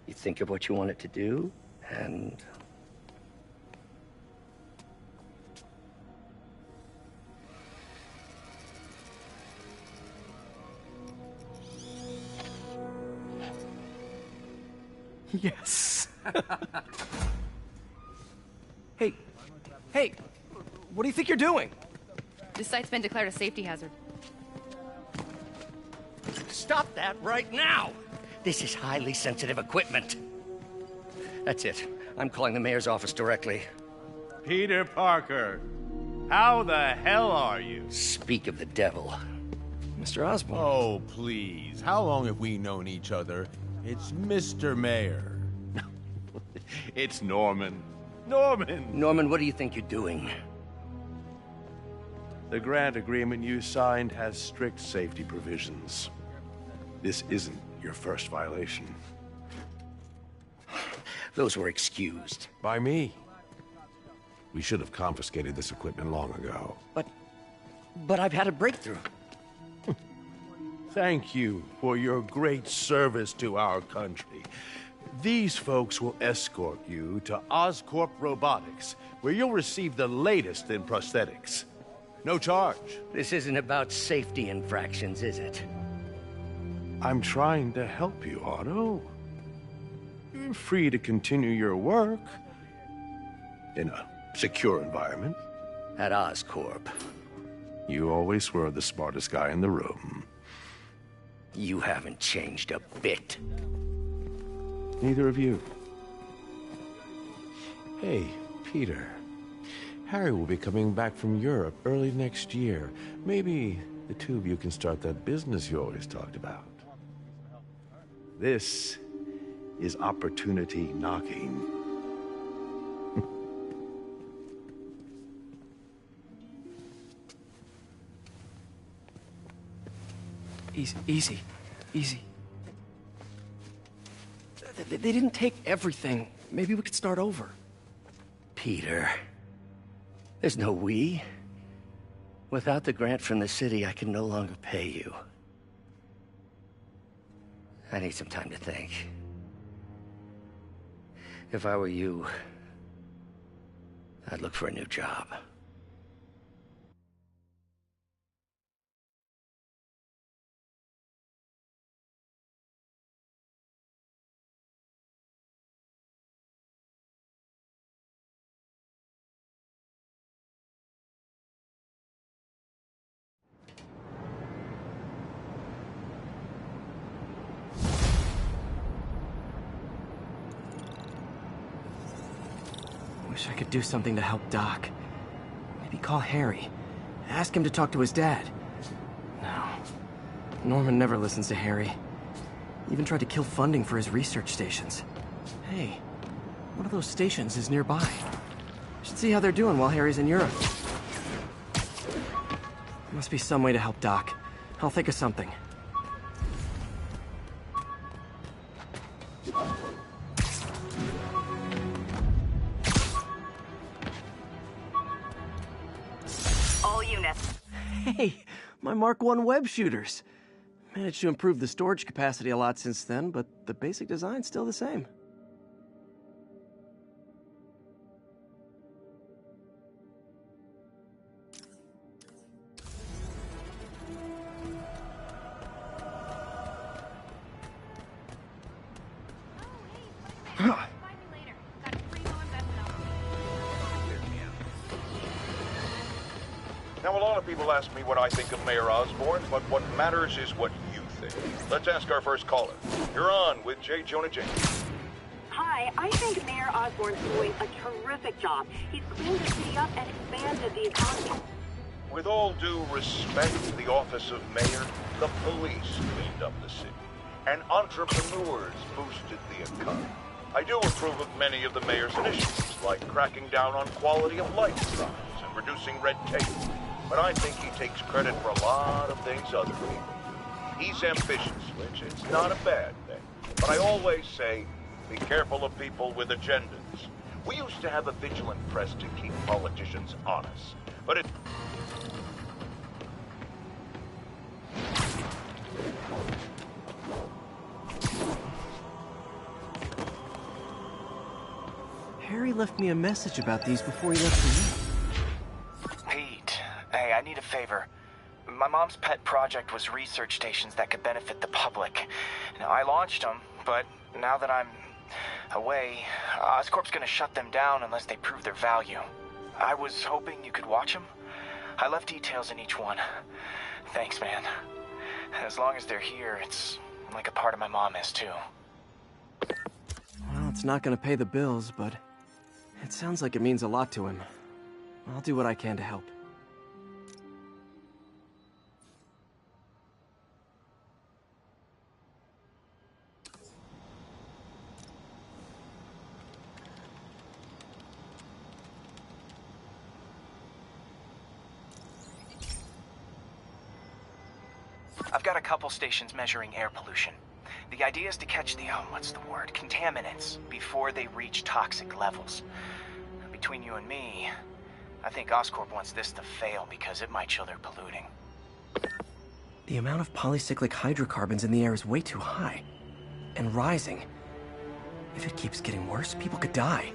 You think of what you want it to do, and... Yes. Hey, what do you think you're doing? This site's been declared a safety hazard. Stop that right now! This is highly sensitive equipment. That's it. I'm calling the mayor's office directly. Peter Parker, how the hell are you? Speak of the devil. Mr. Osborn. Oh, please. How long have we known each other? It's Mr. Mayor. It's Norman. Norman, what do you think you're doing? The grant agreement you signed has strict safety provisions. This isn't your first violation. Those were excused. By me. We should have confiscated this equipment long ago. But I've had a breakthrough. Thank you for your great service to our country. These folks will escort you to Oscorp Robotics, where you'll receive the latest in prosthetics. No charge. This isn't about safety infractions, is it? I'm trying to help you, Otto. You're free to continue your work in a secure environment. At Oscorp. You always were the smartest guy in the room. You haven't changed a bit. Neither of you. Hey, Peter. Harry will be coming back from Europe early next year. Maybe the two of you can start that business you always talked about. This is opportunity knocking. Easy. They didn't take everything. Maybe we could start over. Peter, there's no we. Without the grant from the city, I can no longer pay you. I need some time to think. If I were you, I'd look for a new job. Wish I could do something to help Doc. Maybe call Harry. Ask him to talk to his dad. No. Norman never listens to Harry. He even tried to kill funding for his research stations. Hey, one of those stations is nearby. Should see how they're doing while Harry's in Europe. Must be some way to help Doc. I'll think of something. All units. Hey, my Mark I web shooters. Managed to improve the storage capacity a lot since then, but the basic design's still the same. Now, a lot of people ask me what I think of Mayor Osborn, but what matters is what you think. Let's ask our first caller. You're on with J. Jonah James. Hi, I think Mayor Osborn's doing a terrific job. He's cleaned the city up and expanded the economy. With all due respect to the office of mayor, the police cleaned up the city, and entrepreneurs boosted the economy. I do approve of many of the mayor's initiatives, like cracking down on quality of life crimes and reducing red tape. But I think he takes credit for a lot of things other people. He's ambitious, which is not a bad thing. But I always say, be careful of people with agendas. We used to have a vigilant press to keep politicians honest, but it... Harry left me a message about these before he left for you. Pete, hey, I need a favor. My mom's pet project was research stations that could benefit the public. Now, I launched them, but now that I'm away, Oscorp's gonna shut them down unless they prove their value. I was hoping you could watch them. I left details in each one. Thanks, man. As long as they're here, it's like a part of my mom is, too. Well, it's not gonna pay the bills, but it sounds like it means a lot to him. I'll do what I can to help. I've got a couple stations measuring air pollution. The idea is to catch the, contaminants before they reach toxic levels. Between you and me, I think Oscorp wants this to fail because it might show they're polluting. The amount of polycyclic hydrocarbons in the air is way too high. And rising. If it keeps getting worse, people could die.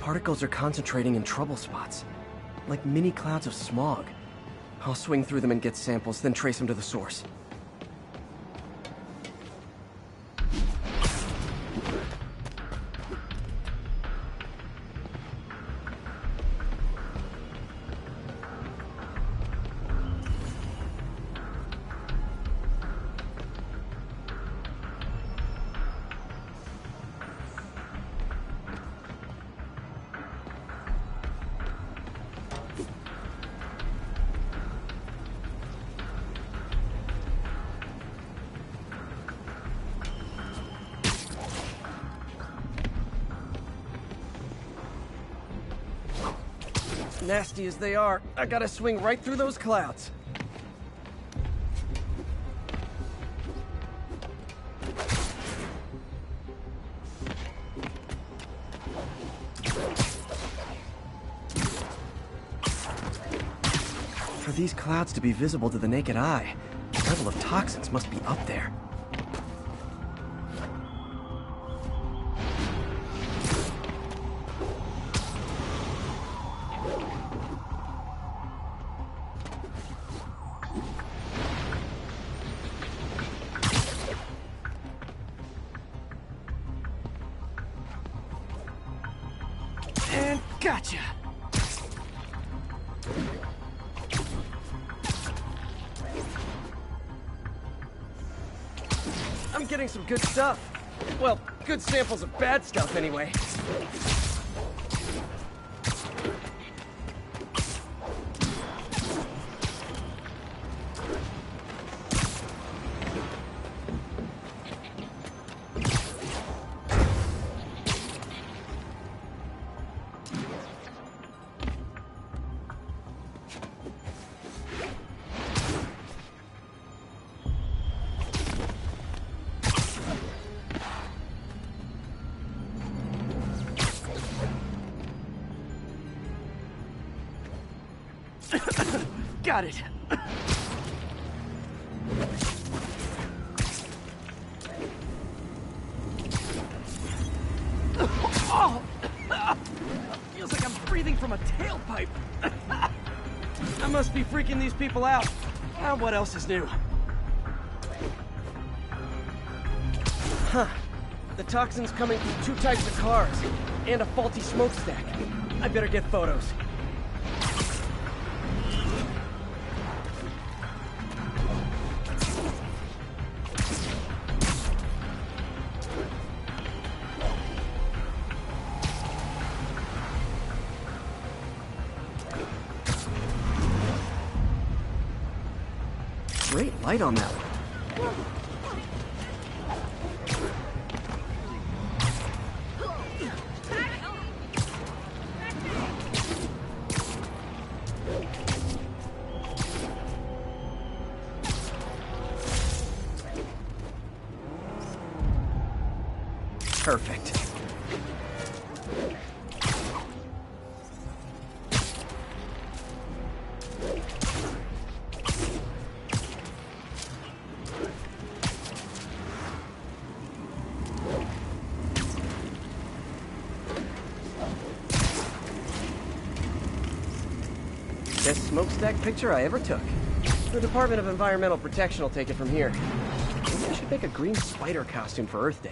Particles are concentrating in trouble spots, like mini clouds of smog. I'll swing through them and get samples, then trace them to the source. Nasty as they are, I gotta swing right through those clouds. For these clouds to be visible to the naked eye, the level of toxins must be up there. And gotcha! I'm getting some good stuff. Well, good samples of bad stuff anyway. Got it. Oh! Feels like I'm breathing from a tailpipe. I must be freaking these people out. What else is new? Huh. The toxin's coming from 2 types of cars, and a faulty smokestack. I better get photos. light on that one. Perfect. Best smokestack picture I ever took. The Department of Environmental Protection will take it from here. Maybe I should make a green spider costume for Earth Day.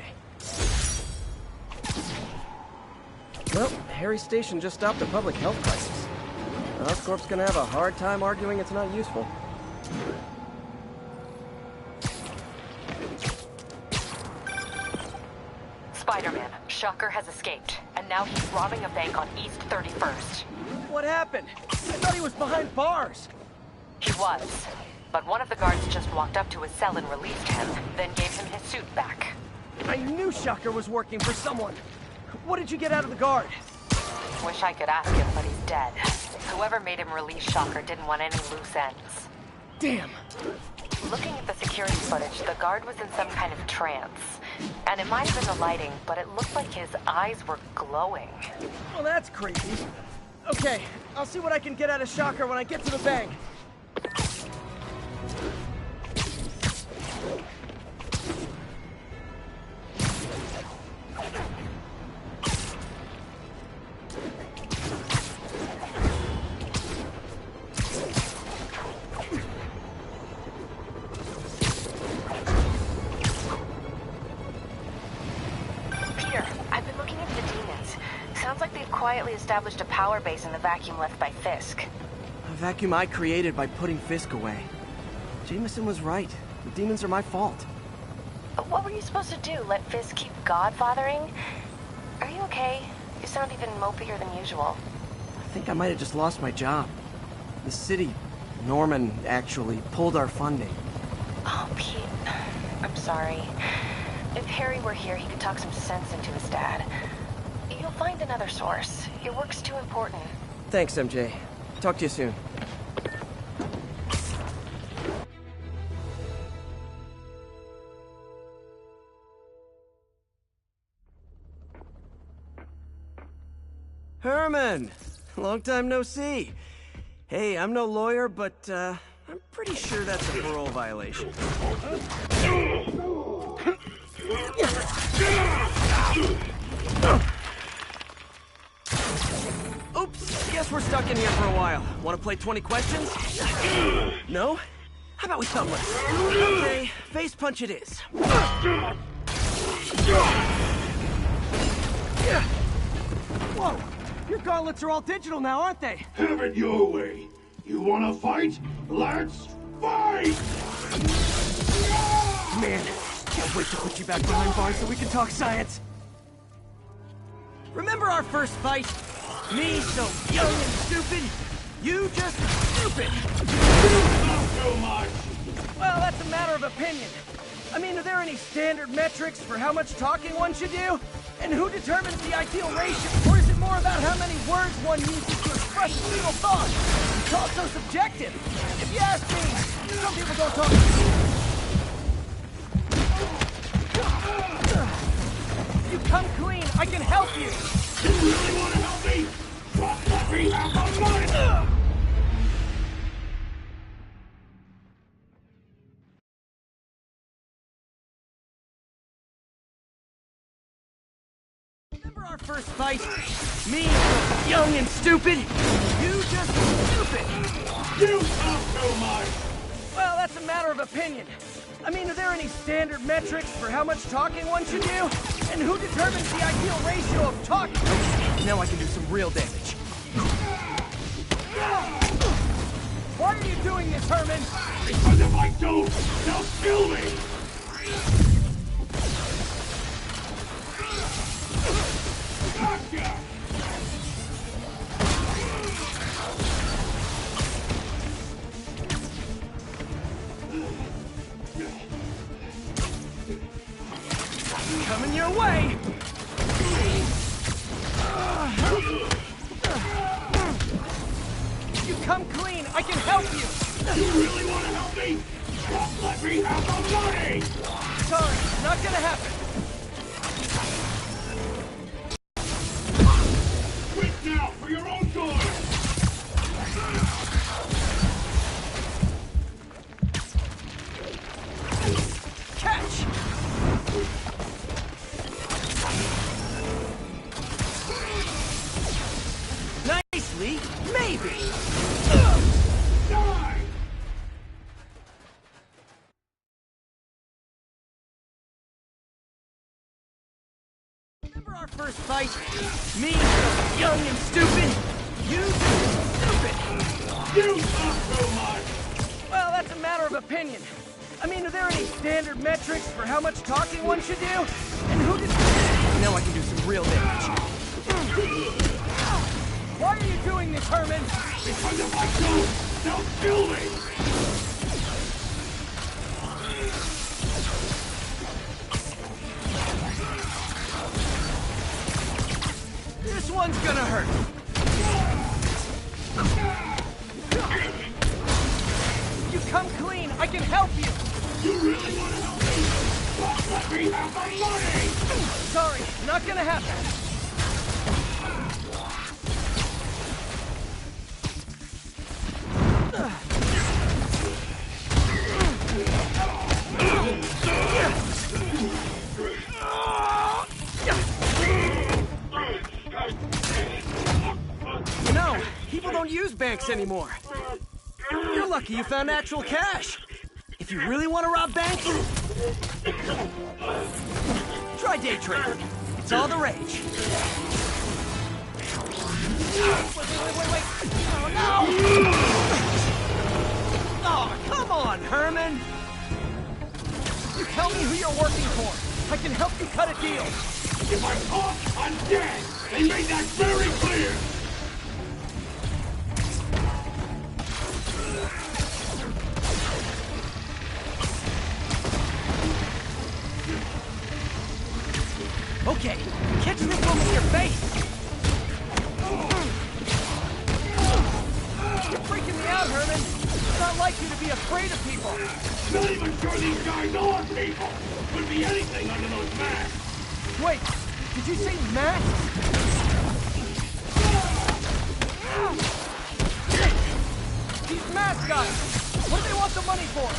Well, Harry's station just stopped a public health crisis. Oscorp's gonna have a hard time arguing it's not useful. Spider-Man, Shocker has escaped, and now he's robbing a bank on East 31st. What happened? I thought he was behind bars. He was, but one of the guards just walked up to his cell and released him, then gave him his suit back. I knew Shocker was working for someone. What did you get out of the guard? Wish I could ask him, but he's dead. Whoever made him release Shocker didn't want any loose ends. Damn. Looking at the security footage, the guard was in some kind of trance. And it might have been the lighting, but it looked like his eyes were glowing. Well, that's creepy. Okay, I'll see what I can get out of Shocker when I get to the bank. Quietly established a power base in the vacuum left by Fisk. A vacuum I created by putting Fisk away. Jameson was right. The demons are my fault. What were you supposed to do? Let Fisk keep godfathering? Are you okay? You sound even mopier than usual. I think I might have just lost my job. The city, Norman, actually pulled our funding. Oh, Pete. I'm sorry. If Harry were here, he could talk some sense into his dad. You'll find another source. Your work's too important. Thanks, MJ. Talk to you soon. Herman! Long time no see. Hey, I'm no lawyer, but, I'm pretty sure that's a parole violation. Oops, guess we're stuck in here for a while. Want to play 20 questions? No? How about we thumble it? Okay, face punch it is. Whoa! Your gauntlets are all digital now, aren't they? Have it your way. You wanna fight? Let's fight! Man, can't wait to put you back behind bars so we can talk science. Remember our first fight? Me so young and stupid, you just stupid! Not so much! Well, that's a matter of opinion. I mean, are there any standard metrics for how much talking one should do? And who determines the ideal ratio? Or is it more about how many words one uses to express a single thought? It's all so subjective. If you ask me, some people don't talk. You come clean, I can help you! You really want to help me? Just let me have my money! Remember our first fight? Me, young and stupid. You just stupid. You talk so much. Well, that's a matter of opinion. I mean, are there any standard metrics for how much talking one should do? And who determines the ideal ratio of talking? Okay, now I can do some real damage. Why are you doing this, Herman? Because if I don't, they'll kill me. Gotcha! coming your way! You come clean, I can help you! You really want to help me? Just let me have the money! Sorry, not gonna happen. Quit now, for your own good! Catch! Nicely, maybe! Die! Remember our first fight? Me, young and stupid. You, stupid. You talk too much! Well, that's a matter of opinion. I mean, are there any standard metrics for how much talking one should do? And who did... Now I can do some real damage. Why are you doing this, Herman? Because if I don't, they'll kill me! This one's gonna hurt. You come clean, I can help you. You really want to help me? Just let me have the money! Sorry, not gonna happen. No, people don't use banks anymore. You're lucky you found actual cash. If you really want to rob banks, try day trading. It's all the rage. Wait. Oh, no! Oh, come on, Herman! You tell me who you're working for. I can help you cut a deal. If I talk, I'm dead! They made that very clear! Okay, catch this one with your face! You're freaking me out, Herman! It's not like you to be afraid of people! Not even sure these guys are people! Could be anything under those masks! Wait, did you say masks? These mask guys! What do they want the money for?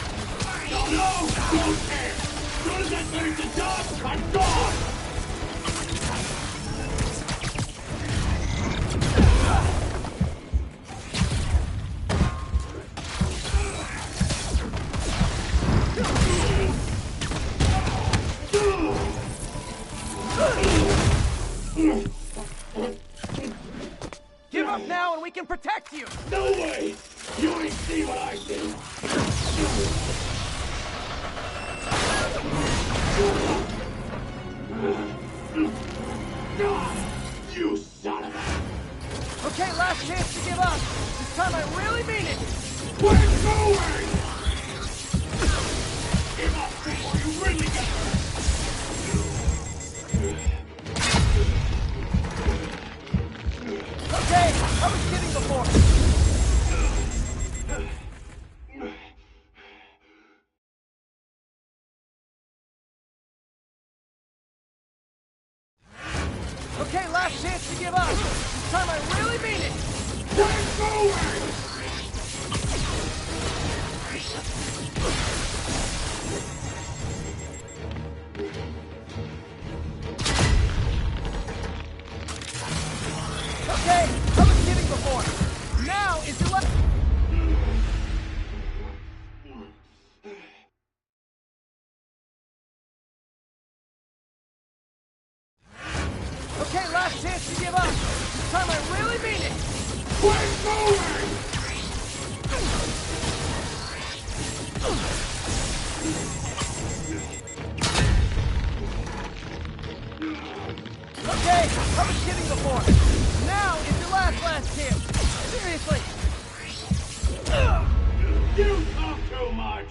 Don't know! Don't care! As soon as I finish the job, I'm gone! Give up now and we can protect you! No way! You ain't see what I see! You son of a... Okay, last chance to give up. This time I really mean it. We're going! Give up before you really get hurt! Okay, I was kidding before. Okay, last chance to give up. This time I really mean it. We're going! Okay, I was kidding before. Now is your last... Okay, last chance to give up. This time I really mean it. We're going! Okay, I was kidding before. Now is your last chance. Seriously. You talk too much!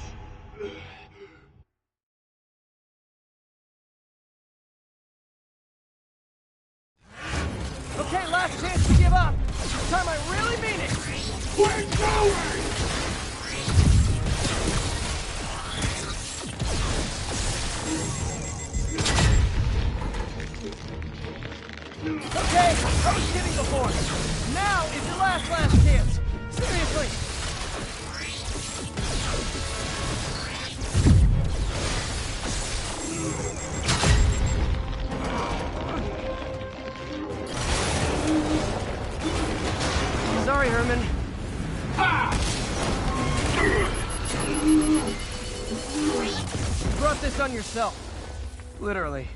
okay? I was kidding before. Now is your last chance. Seriously. Sorry, Herman. You brought this on yourself. Literally.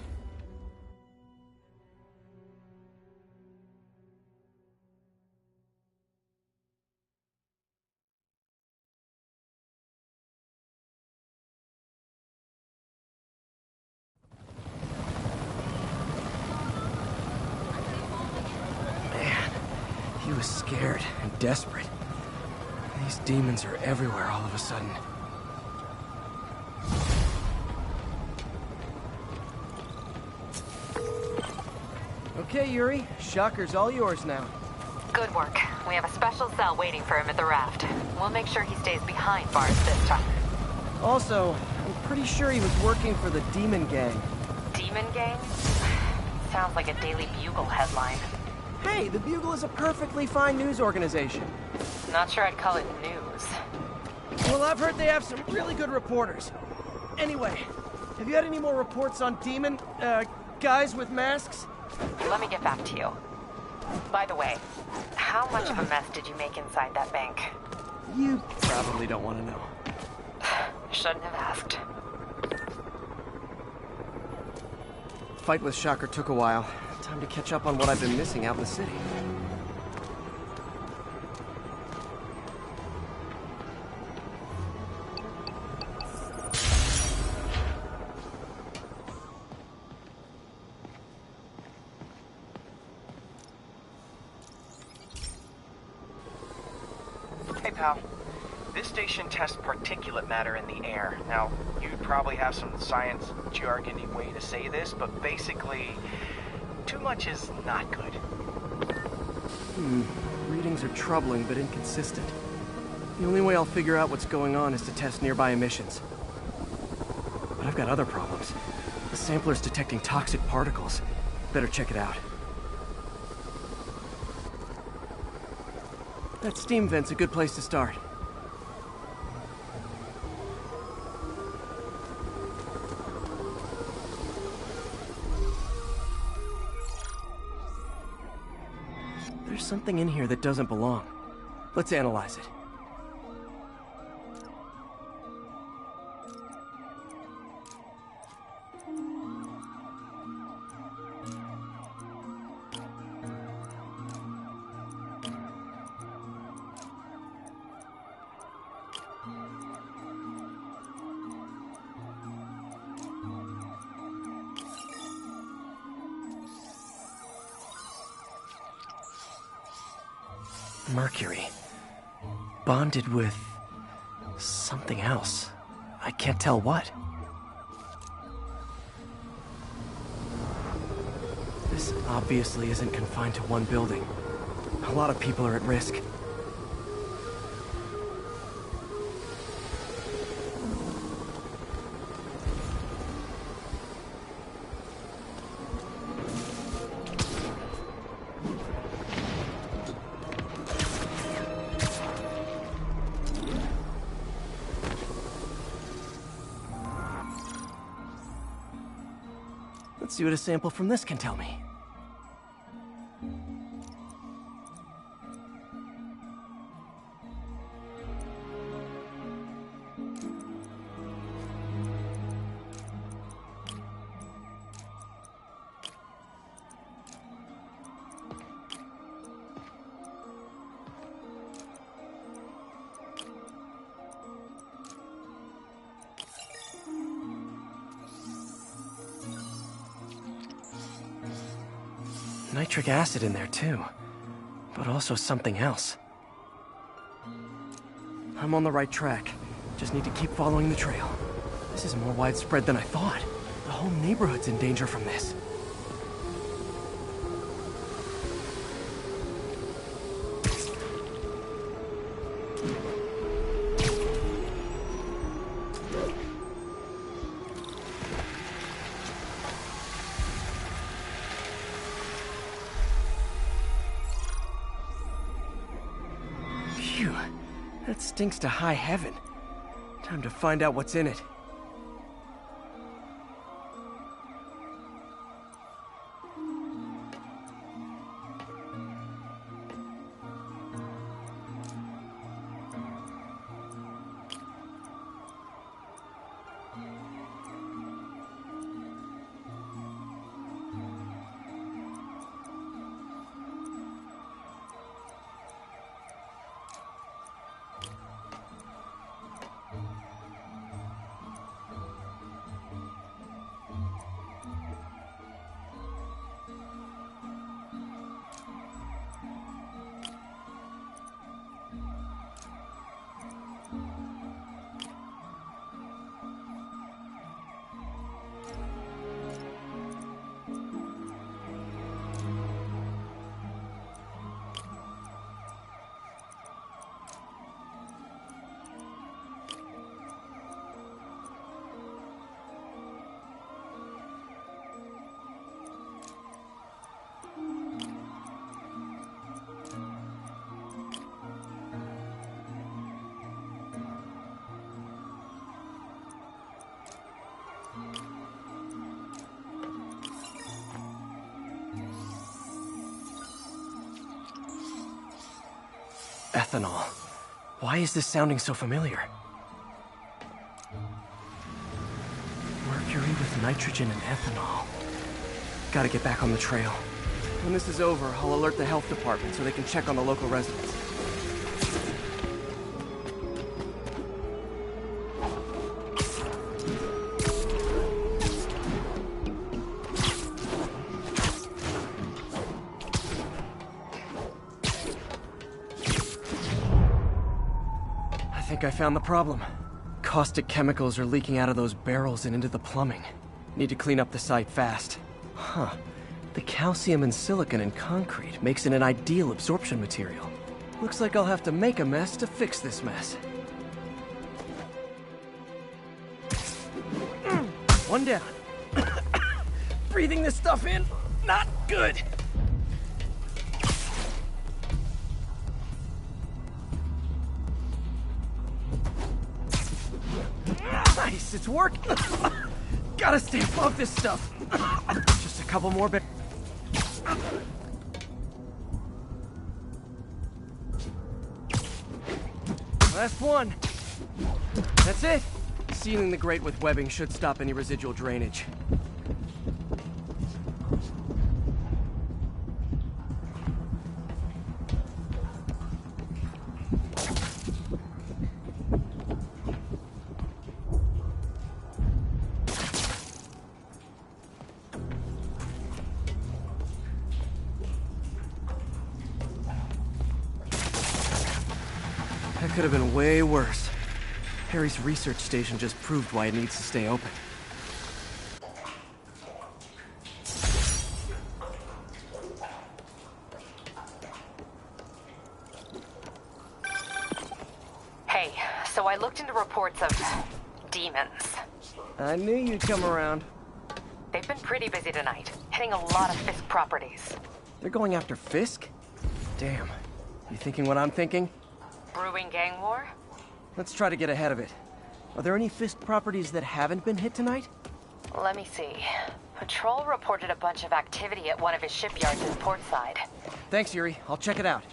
Man, he was scared and desperate. These demons are everywhere all of a sudden. Okay, Yuri. Shocker's all yours now. Good work. We have a special cell waiting for him at the raft. We'll make sure he stays behind bars this time. Also, I'm pretty sure he was working for the Demon Gang. Demon Gang? Sounds like a Daily Bugle headline. Hey, the Bugle is a perfectly fine news organization. Not sure I'd call it news. Well, I've heard they have some really good reporters. Anyway, have you had any more reports on demon, guys with masks? Let me get back to you. By the way, how much of a mess did you make inside that bank? You probably don't want to know. Shouldn't have asked. Fight with Shocker took a while. Time to catch up on what I've been missing out in the city. Hey, pal. This station tests particulate matter in the air. Now, you'd probably have some science jargony way to say this, but basically, too much is not good. Readings are troubling but inconsistent. The only way I'll figure out what's going on is to test nearby emissions. But I've got other problems. The sampler's detecting toxic particles. Better check it out. That steam vent's a good place to start. There's something in here that doesn't belong. Let's analyze it. Mercury. Bonded with something else. I can't tell what. This obviously isn't confined to one building. A lot of people are at risk. Let's see what a sample from this can tell me. Nitric acid in there too, but also something else. I'm on the right track. Just need to keep following the trail. This is more widespread than I thought. The whole neighborhood's in danger from this. That stinks to high heaven. Time to find out what's in it. Ethanol. Why is this sounding so familiar? Mercury with nitrogen and ethanol. Gotta get back on the trail. When this is over, I'll alert the health department so they can check on the local residents. I think I found the problem. Caustic chemicals are leaking out of those barrels and into the plumbing. Need to clean up the site fast. Huh. The calcium and silicon in concrete makes it an ideal absorption material. Looks like I'll have to make a mess to fix this mess. One down. Breathing this stuff in, not good. Nice, it's working. Gotta stay above this stuff. Just a couple more bit. Last one. That's it. Sealing the grate with webbing should stop any residual drainage. That could have been way worse. Harry's research station just proved why it needs to stay open. Hey, so I looked into reports of demons. I knew you'd come around. They've been pretty busy tonight, hitting a lot of Fisk properties. They're going after Fisk? Damn. You thinking what I'm thinking? Brewing gang war? Let's try to get ahead of it. Are there any Fisk properties that haven't been hit tonight? Let me see. Patrol reported a bunch of activity at one of his shipyards in Portside. Thanks, Yuri. I'll check it out.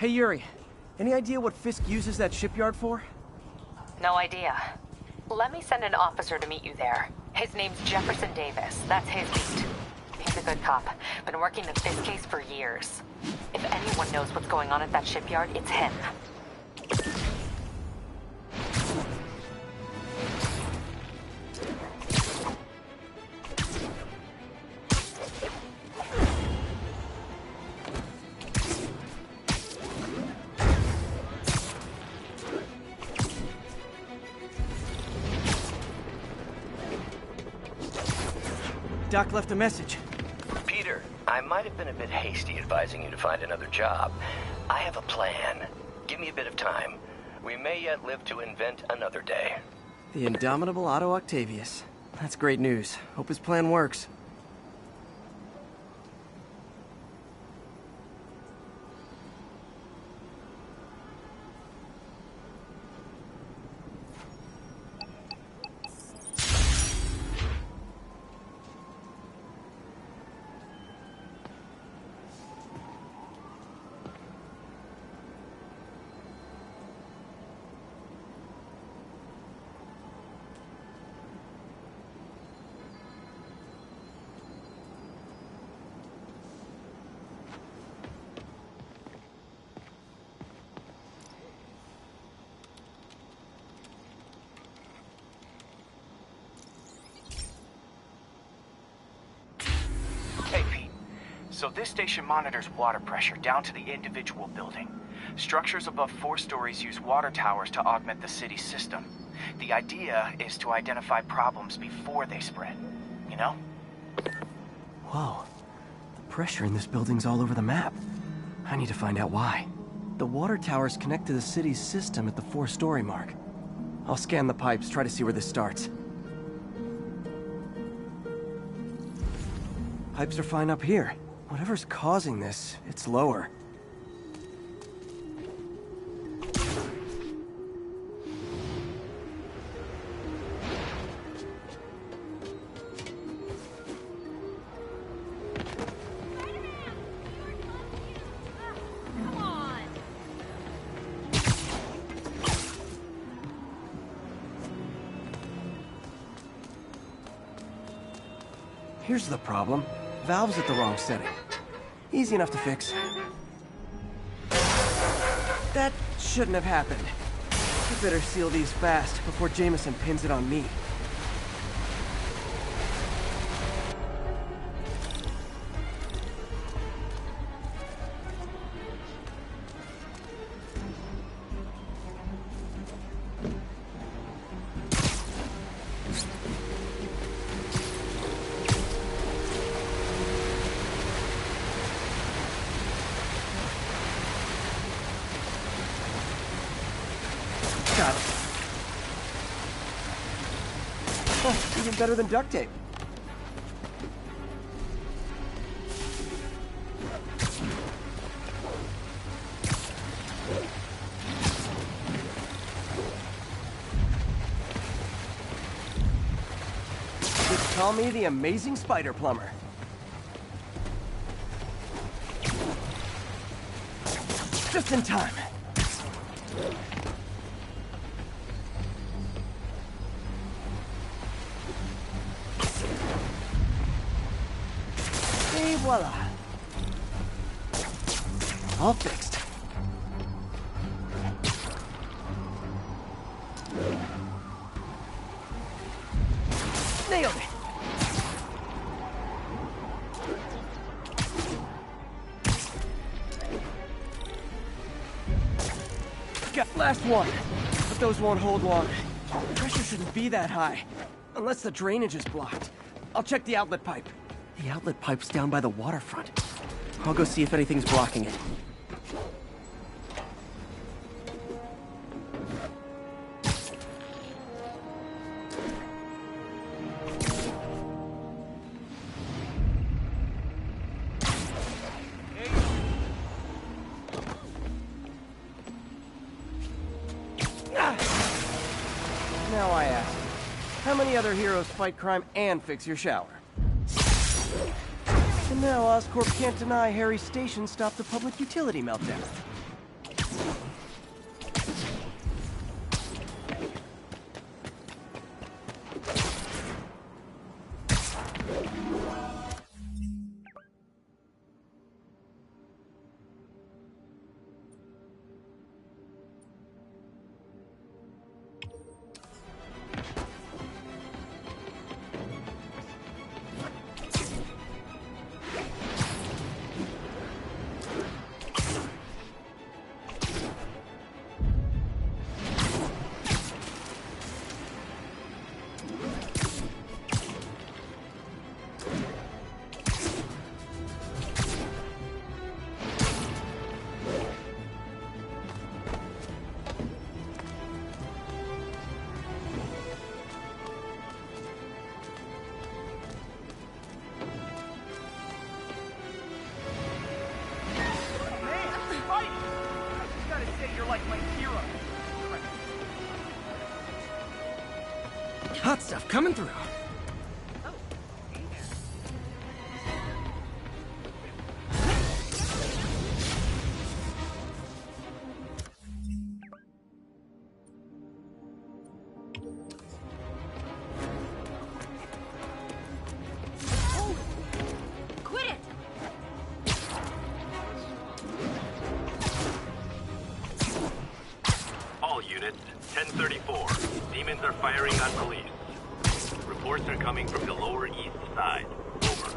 Hey, Yuri. Any idea what Fisk uses that shipyard for? No idea. Let me send an officer to meet you there. His name's Jefferson Davis. That's his beat. He's a good cop. Been working the Fisk case for years. If anyone knows what's going on at that shipyard, it's him. Doc left a message. Peter, I might have been a bit hasty advising you to find another job. I have a plan. Give me a bit of time. We may yet live to invent another day. The indomitable Otto Octavius. That's great news. Hope his plan works. So this station monitors water pressure down to the individual building. Structures above 4 stories use water towers to augment the city's system. The idea is to identify problems before they spread, you know? Whoa. The pressure in this building's all over the map. I need to find out why. The water towers connect to the city's system at the 4-story mark. I'll scan the pipes, try to see where this starts. Pipes are fine up here. Whatever's causing this, it's lower. Here's the problem. Valve's at the wrong setting. Easy enough to fix. That shouldn't have happened. I better seal these fast before Jameson pins it on me. Got it. Oh, even better than duct tape. Just call me the amazing spider plumber. Just in time. Et voila. All fixed. Nailed it. Got last one. But those won't hold long. Pressure shouldn't be that high. Unless the drainage is blocked. I'll check the outlet pipe. The outlet pipe's down by the waterfront. I'll go see if anything's blocking it. Now I ask, how many other heroes fight crime and fix your shower? And now Oscorp can't deny Harry's station stopped a public utility meltdown. Hot stuff coming through. Quit it! All units, 1034. Demons are firing on police. Reports are coming from the lower east side. Over.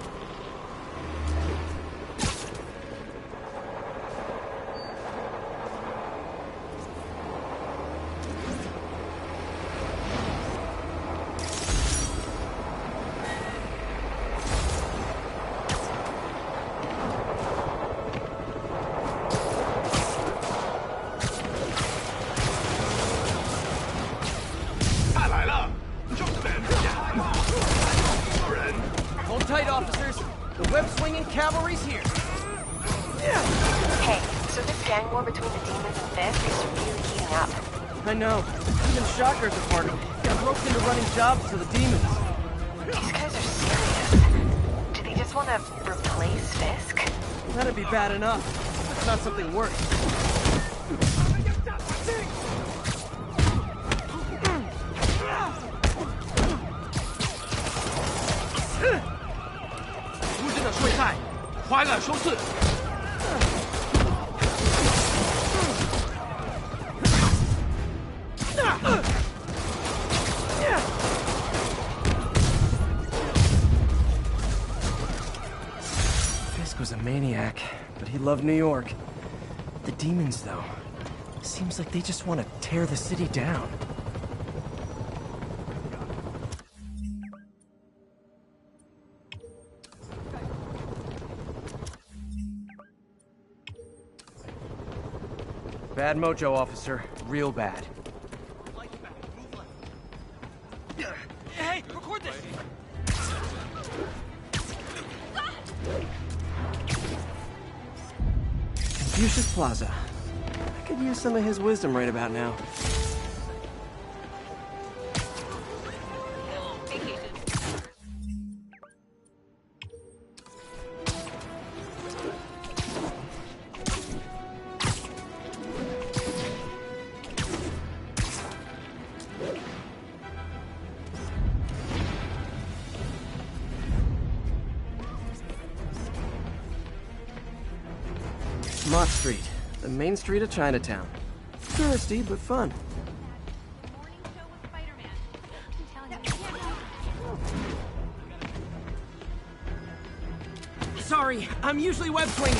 Hold tight, officers. The web-swinging cavalry's here. Hey, so this gang war between the demons and Fisk is really heating up. I know. Even Shocker's a part of it. Got roped into running jobs for the demons. These guys are serious. Do they just want to replace Fisk? That'd be bad enough. It's not something worse. Fisk was a maniac, but he loved New York. The demons, though, seems like they just want to tear the city down. Bad mojo, officer. Real bad. Hey, record this! Confucius Plaza. I could use some of his wisdom right about now. Mott Street, the main street of Chinatown. Touristy, but fun. Sorry, I'm usually web swinging.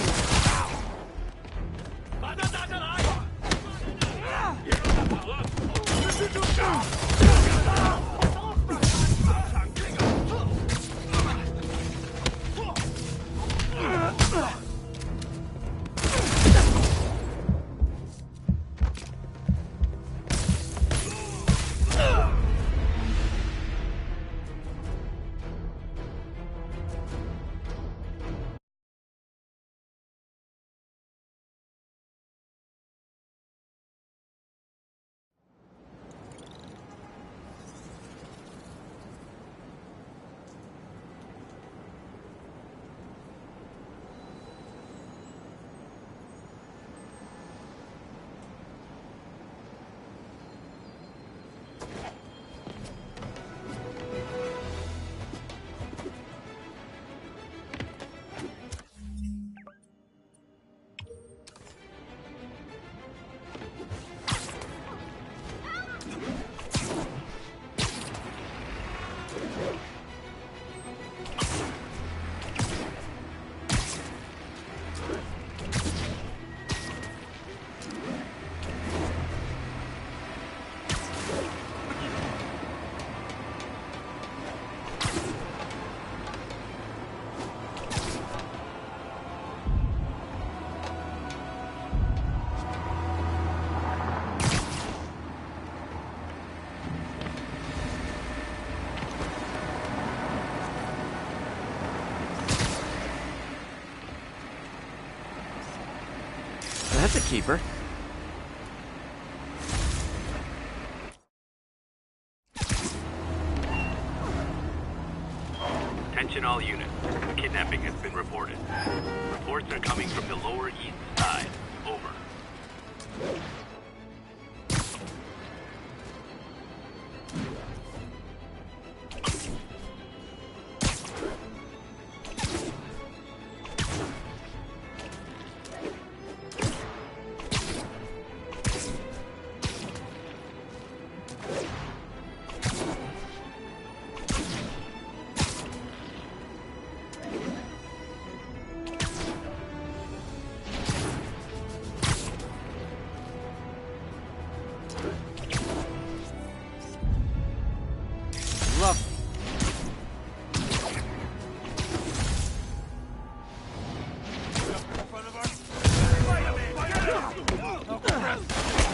That's a keeper. Attention all units. Kidnapping has been reported. Reports are coming from the Lower East Side. Over.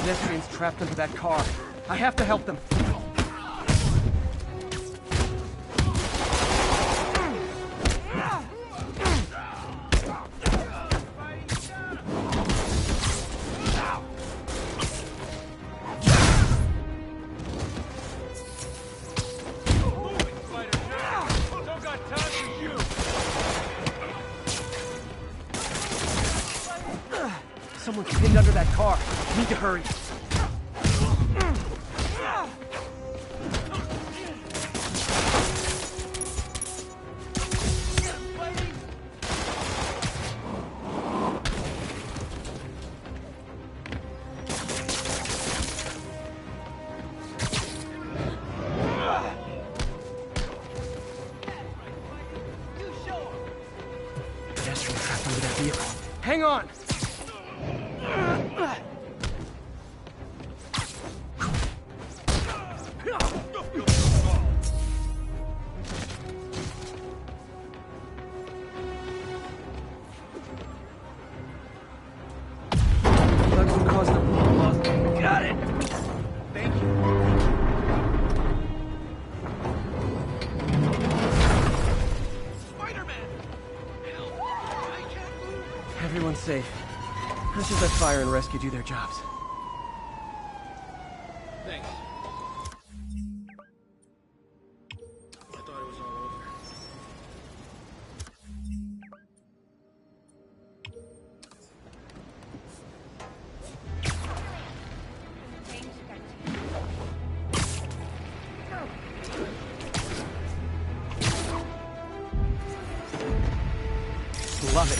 Pedestrians trapped under that car. I have to help them. Someone's pinned under that car. Need to hurry. Pedestrian trapped under that vehicle. Hang on! Got it! Thank you. Spider-Man! Everyone's safe. Let's just let fire and rescue do their jobs. Thanks. I thought it was all over. Love it.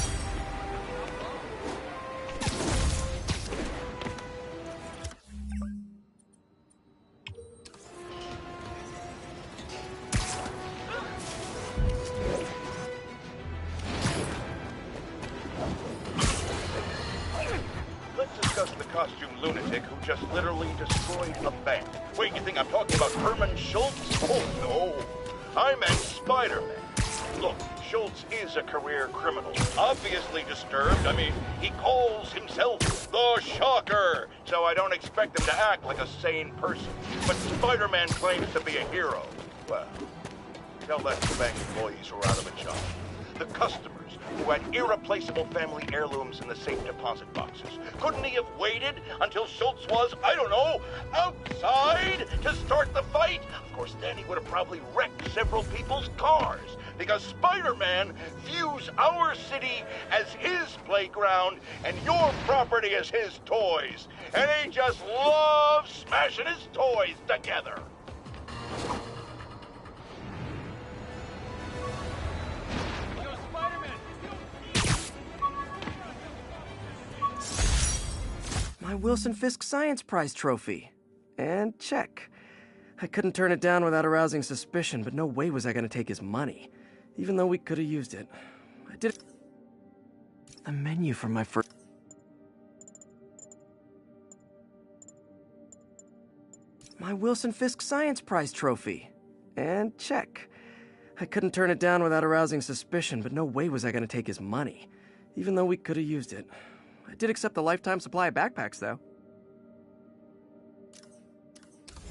Let's discuss the costume lunatic who just literally destroyed a bank. Wait, you think I'm talking about Herman Schultz? Oh, no. I meant Spider-Man. Look, Schultz is a career criminal. Obviously disturbed. I mean, he calls himself the Shocker. So I don't expect him to act like a sane person. But Spider-Man claims to be a hero. Well, tell that to bank employees who are out of a job. The customers who had irreplaceable family heirlooms in the safe deposit boxes. Couldn't he have waited until Schultz was, I don't know, outside to start the fight? Of course, then he would have probably wrecked several people's cars. Because Spider-Man views our city as his playground and your property as his toys. And he just loves smashing his toys together. My Wilson Fisk Science Prize trophy. And check. I couldn't turn it down without arousing suspicion, but no way was I going to take his money. Even though we could have used it. I did... The menu for my first... My Wilson Fisk Science Prize trophy. And check. I couldn't turn it down without arousing suspicion, but no way was I going to take his money. Even though we could have used it. I did accept the lifetime supply of backpacks, though.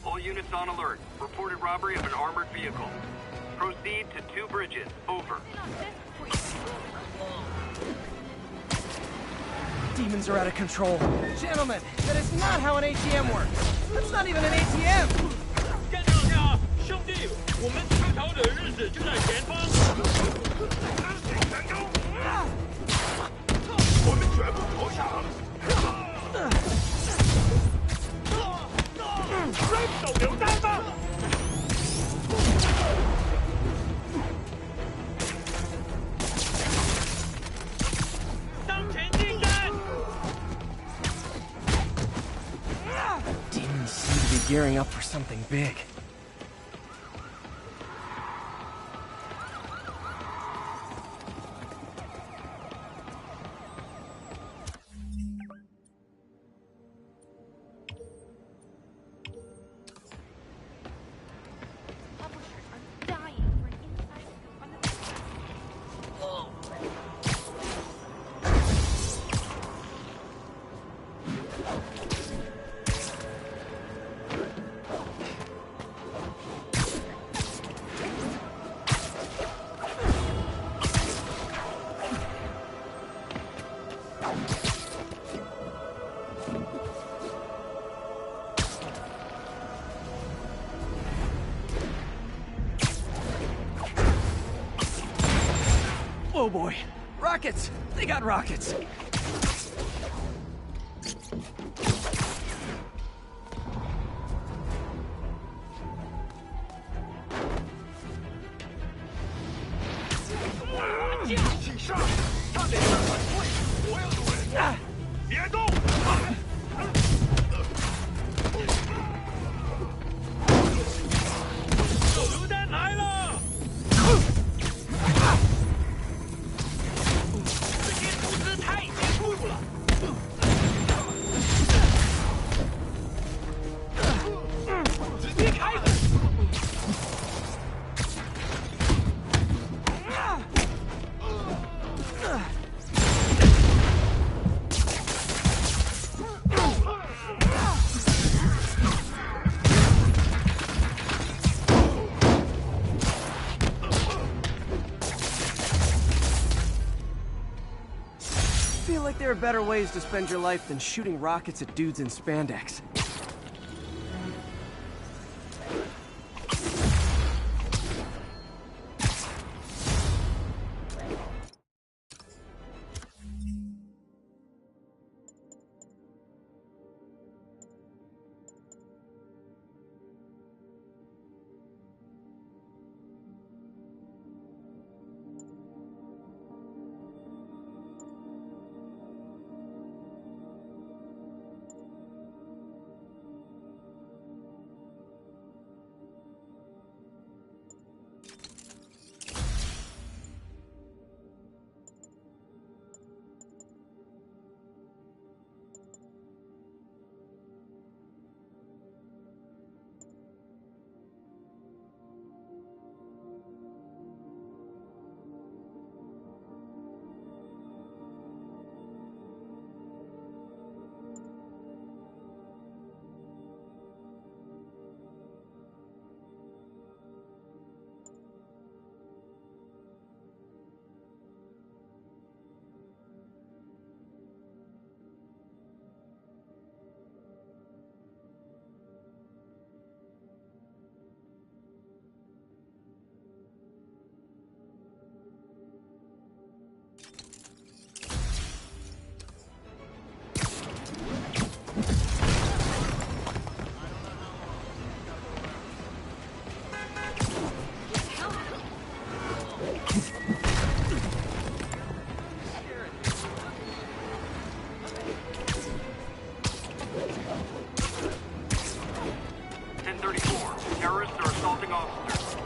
All units on alert. Reported robbery of an armored vehicle. Proceed to 2 bridges. Over. Demons are out of control. Gentlemen, that is not how an ATM works. That's not even an ATM. 站住下，兄弟，我们出逃的日子就在前方。gearing up for something big. Oh boy, rockets! They got rockets! I feel like there are better ways to spend your life than shooting rockets at dudes in spandex.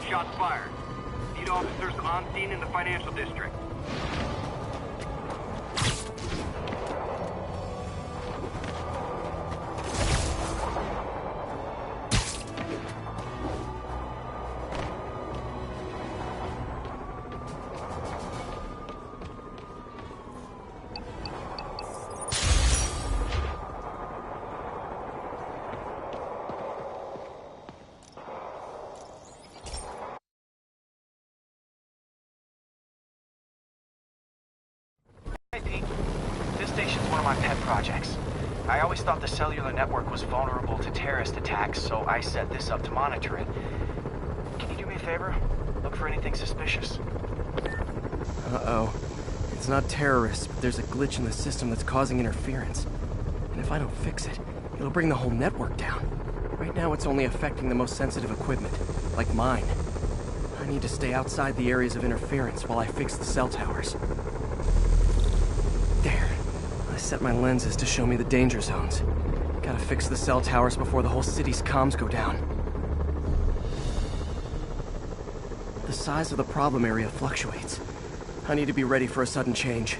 Shots fired. Need officers on scene in the financial district. This station's one of my pet projects. I always thought the cellular network was vulnerable to terrorist attacks, so I set this up to monitor it. Can you do me a favor? Look for anything suspicious. Uh-oh. It's not terrorists, but there's a glitch in the system that's causing interference. And if I don't fix it, it'll bring the whole network down. Right now it's only affecting the most sensitive equipment, like mine. I need to stay outside the areas of interference while I fix the cell towers. There. I set my lenses to show me the danger zones. Gotta fix the cell towers before the whole city's comms go down. The size of the problem area fluctuates. I need to be ready for a sudden change.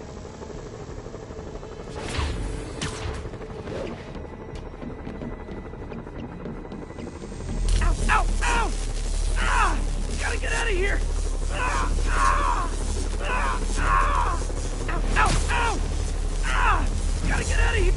Ow! Ow! Ow! Ah! Gotta get out of here! Ah! Ah! Ah! Ah! Ow! Ow! Ow! Ah! Gotta get out of here!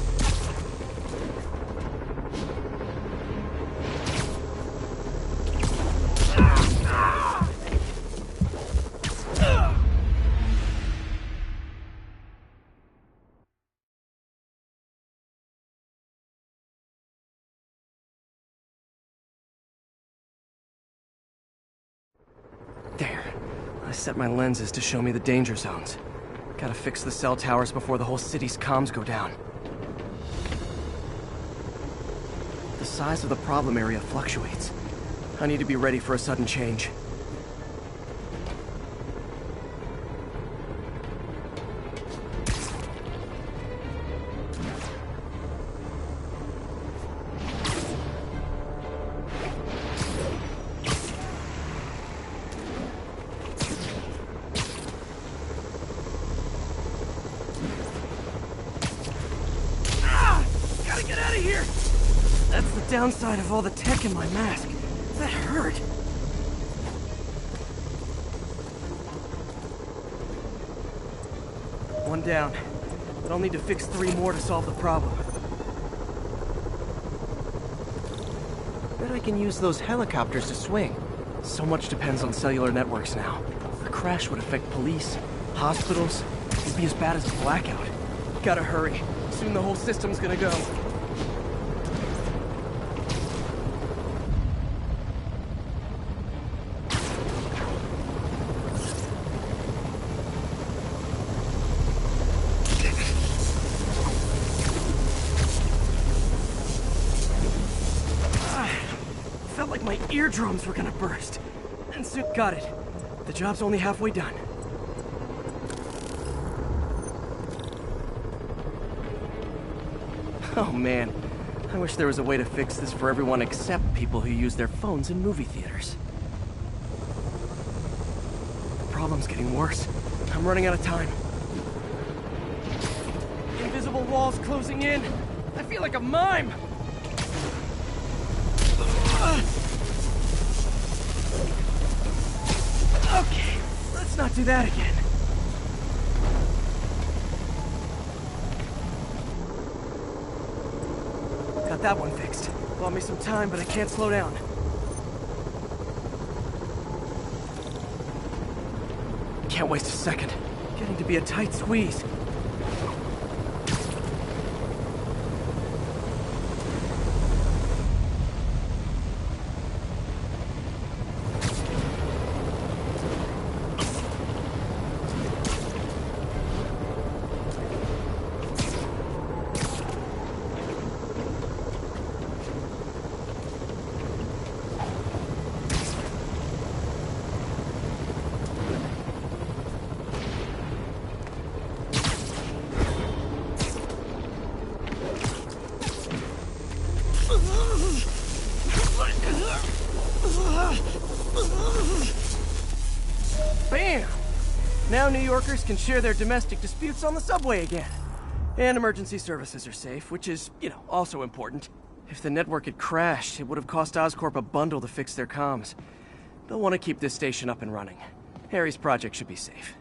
There. I set my lenses to show me the danger zones. Gotta fix the cell towers before the whole city's comms go down. The size of the problem area fluctuates. I need to be ready for a sudden change. Gotta get out of here! That's the downside of all the tech in my mask. That hurt. One down. But I'll need to fix 3 more to solve the problem. Bet I can use those helicopters to swing. So much depends on cellular networks now. A crash would affect police, hospitals. It'd be as bad as a blackout. Gotta hurry. Soon the whole system's gonna go. Felt like my eardrums were gonna burst. And soon got it. The job's only halfway done. Oh man, I wish there was a way to fix this for everyone except people who use their phones in movie theaters. The problem's getting worse. I'm running out of time. Invisible walls closing in. I feel like a mime. Okay, let's not do that again. Got that one fixed. Bought me some time, but I can't slow down. Can't waste a second. Getting to be a tight squeeze. Bam! Now New Yorkers can share their domestic disputes on the subway again. And emergency services are safe, which is, also important. If the network had crashed, it would have cost Oscorp a bundle to fix their comms. They'll want to keep this station up and running. Harry's project should be safe.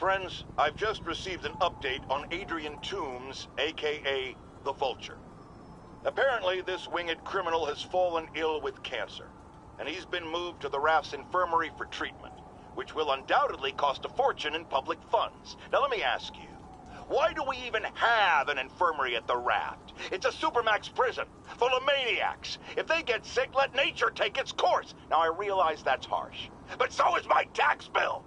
Friends, I've just received an update on Adrian Toombs, aka the Vulture. Apparently, this winged criminal has fallen ill with cancer, and he's been moved to the Raft's infirmary for treatment, which will undoubtedly cost a fortune in public funds. Now let me ask you, why do we even have an infirmary at the Raft? It's a supermax prison, full of maniacs. If they get sick, let nature take its course. Now I realize that's harsh, but so is my tax bill.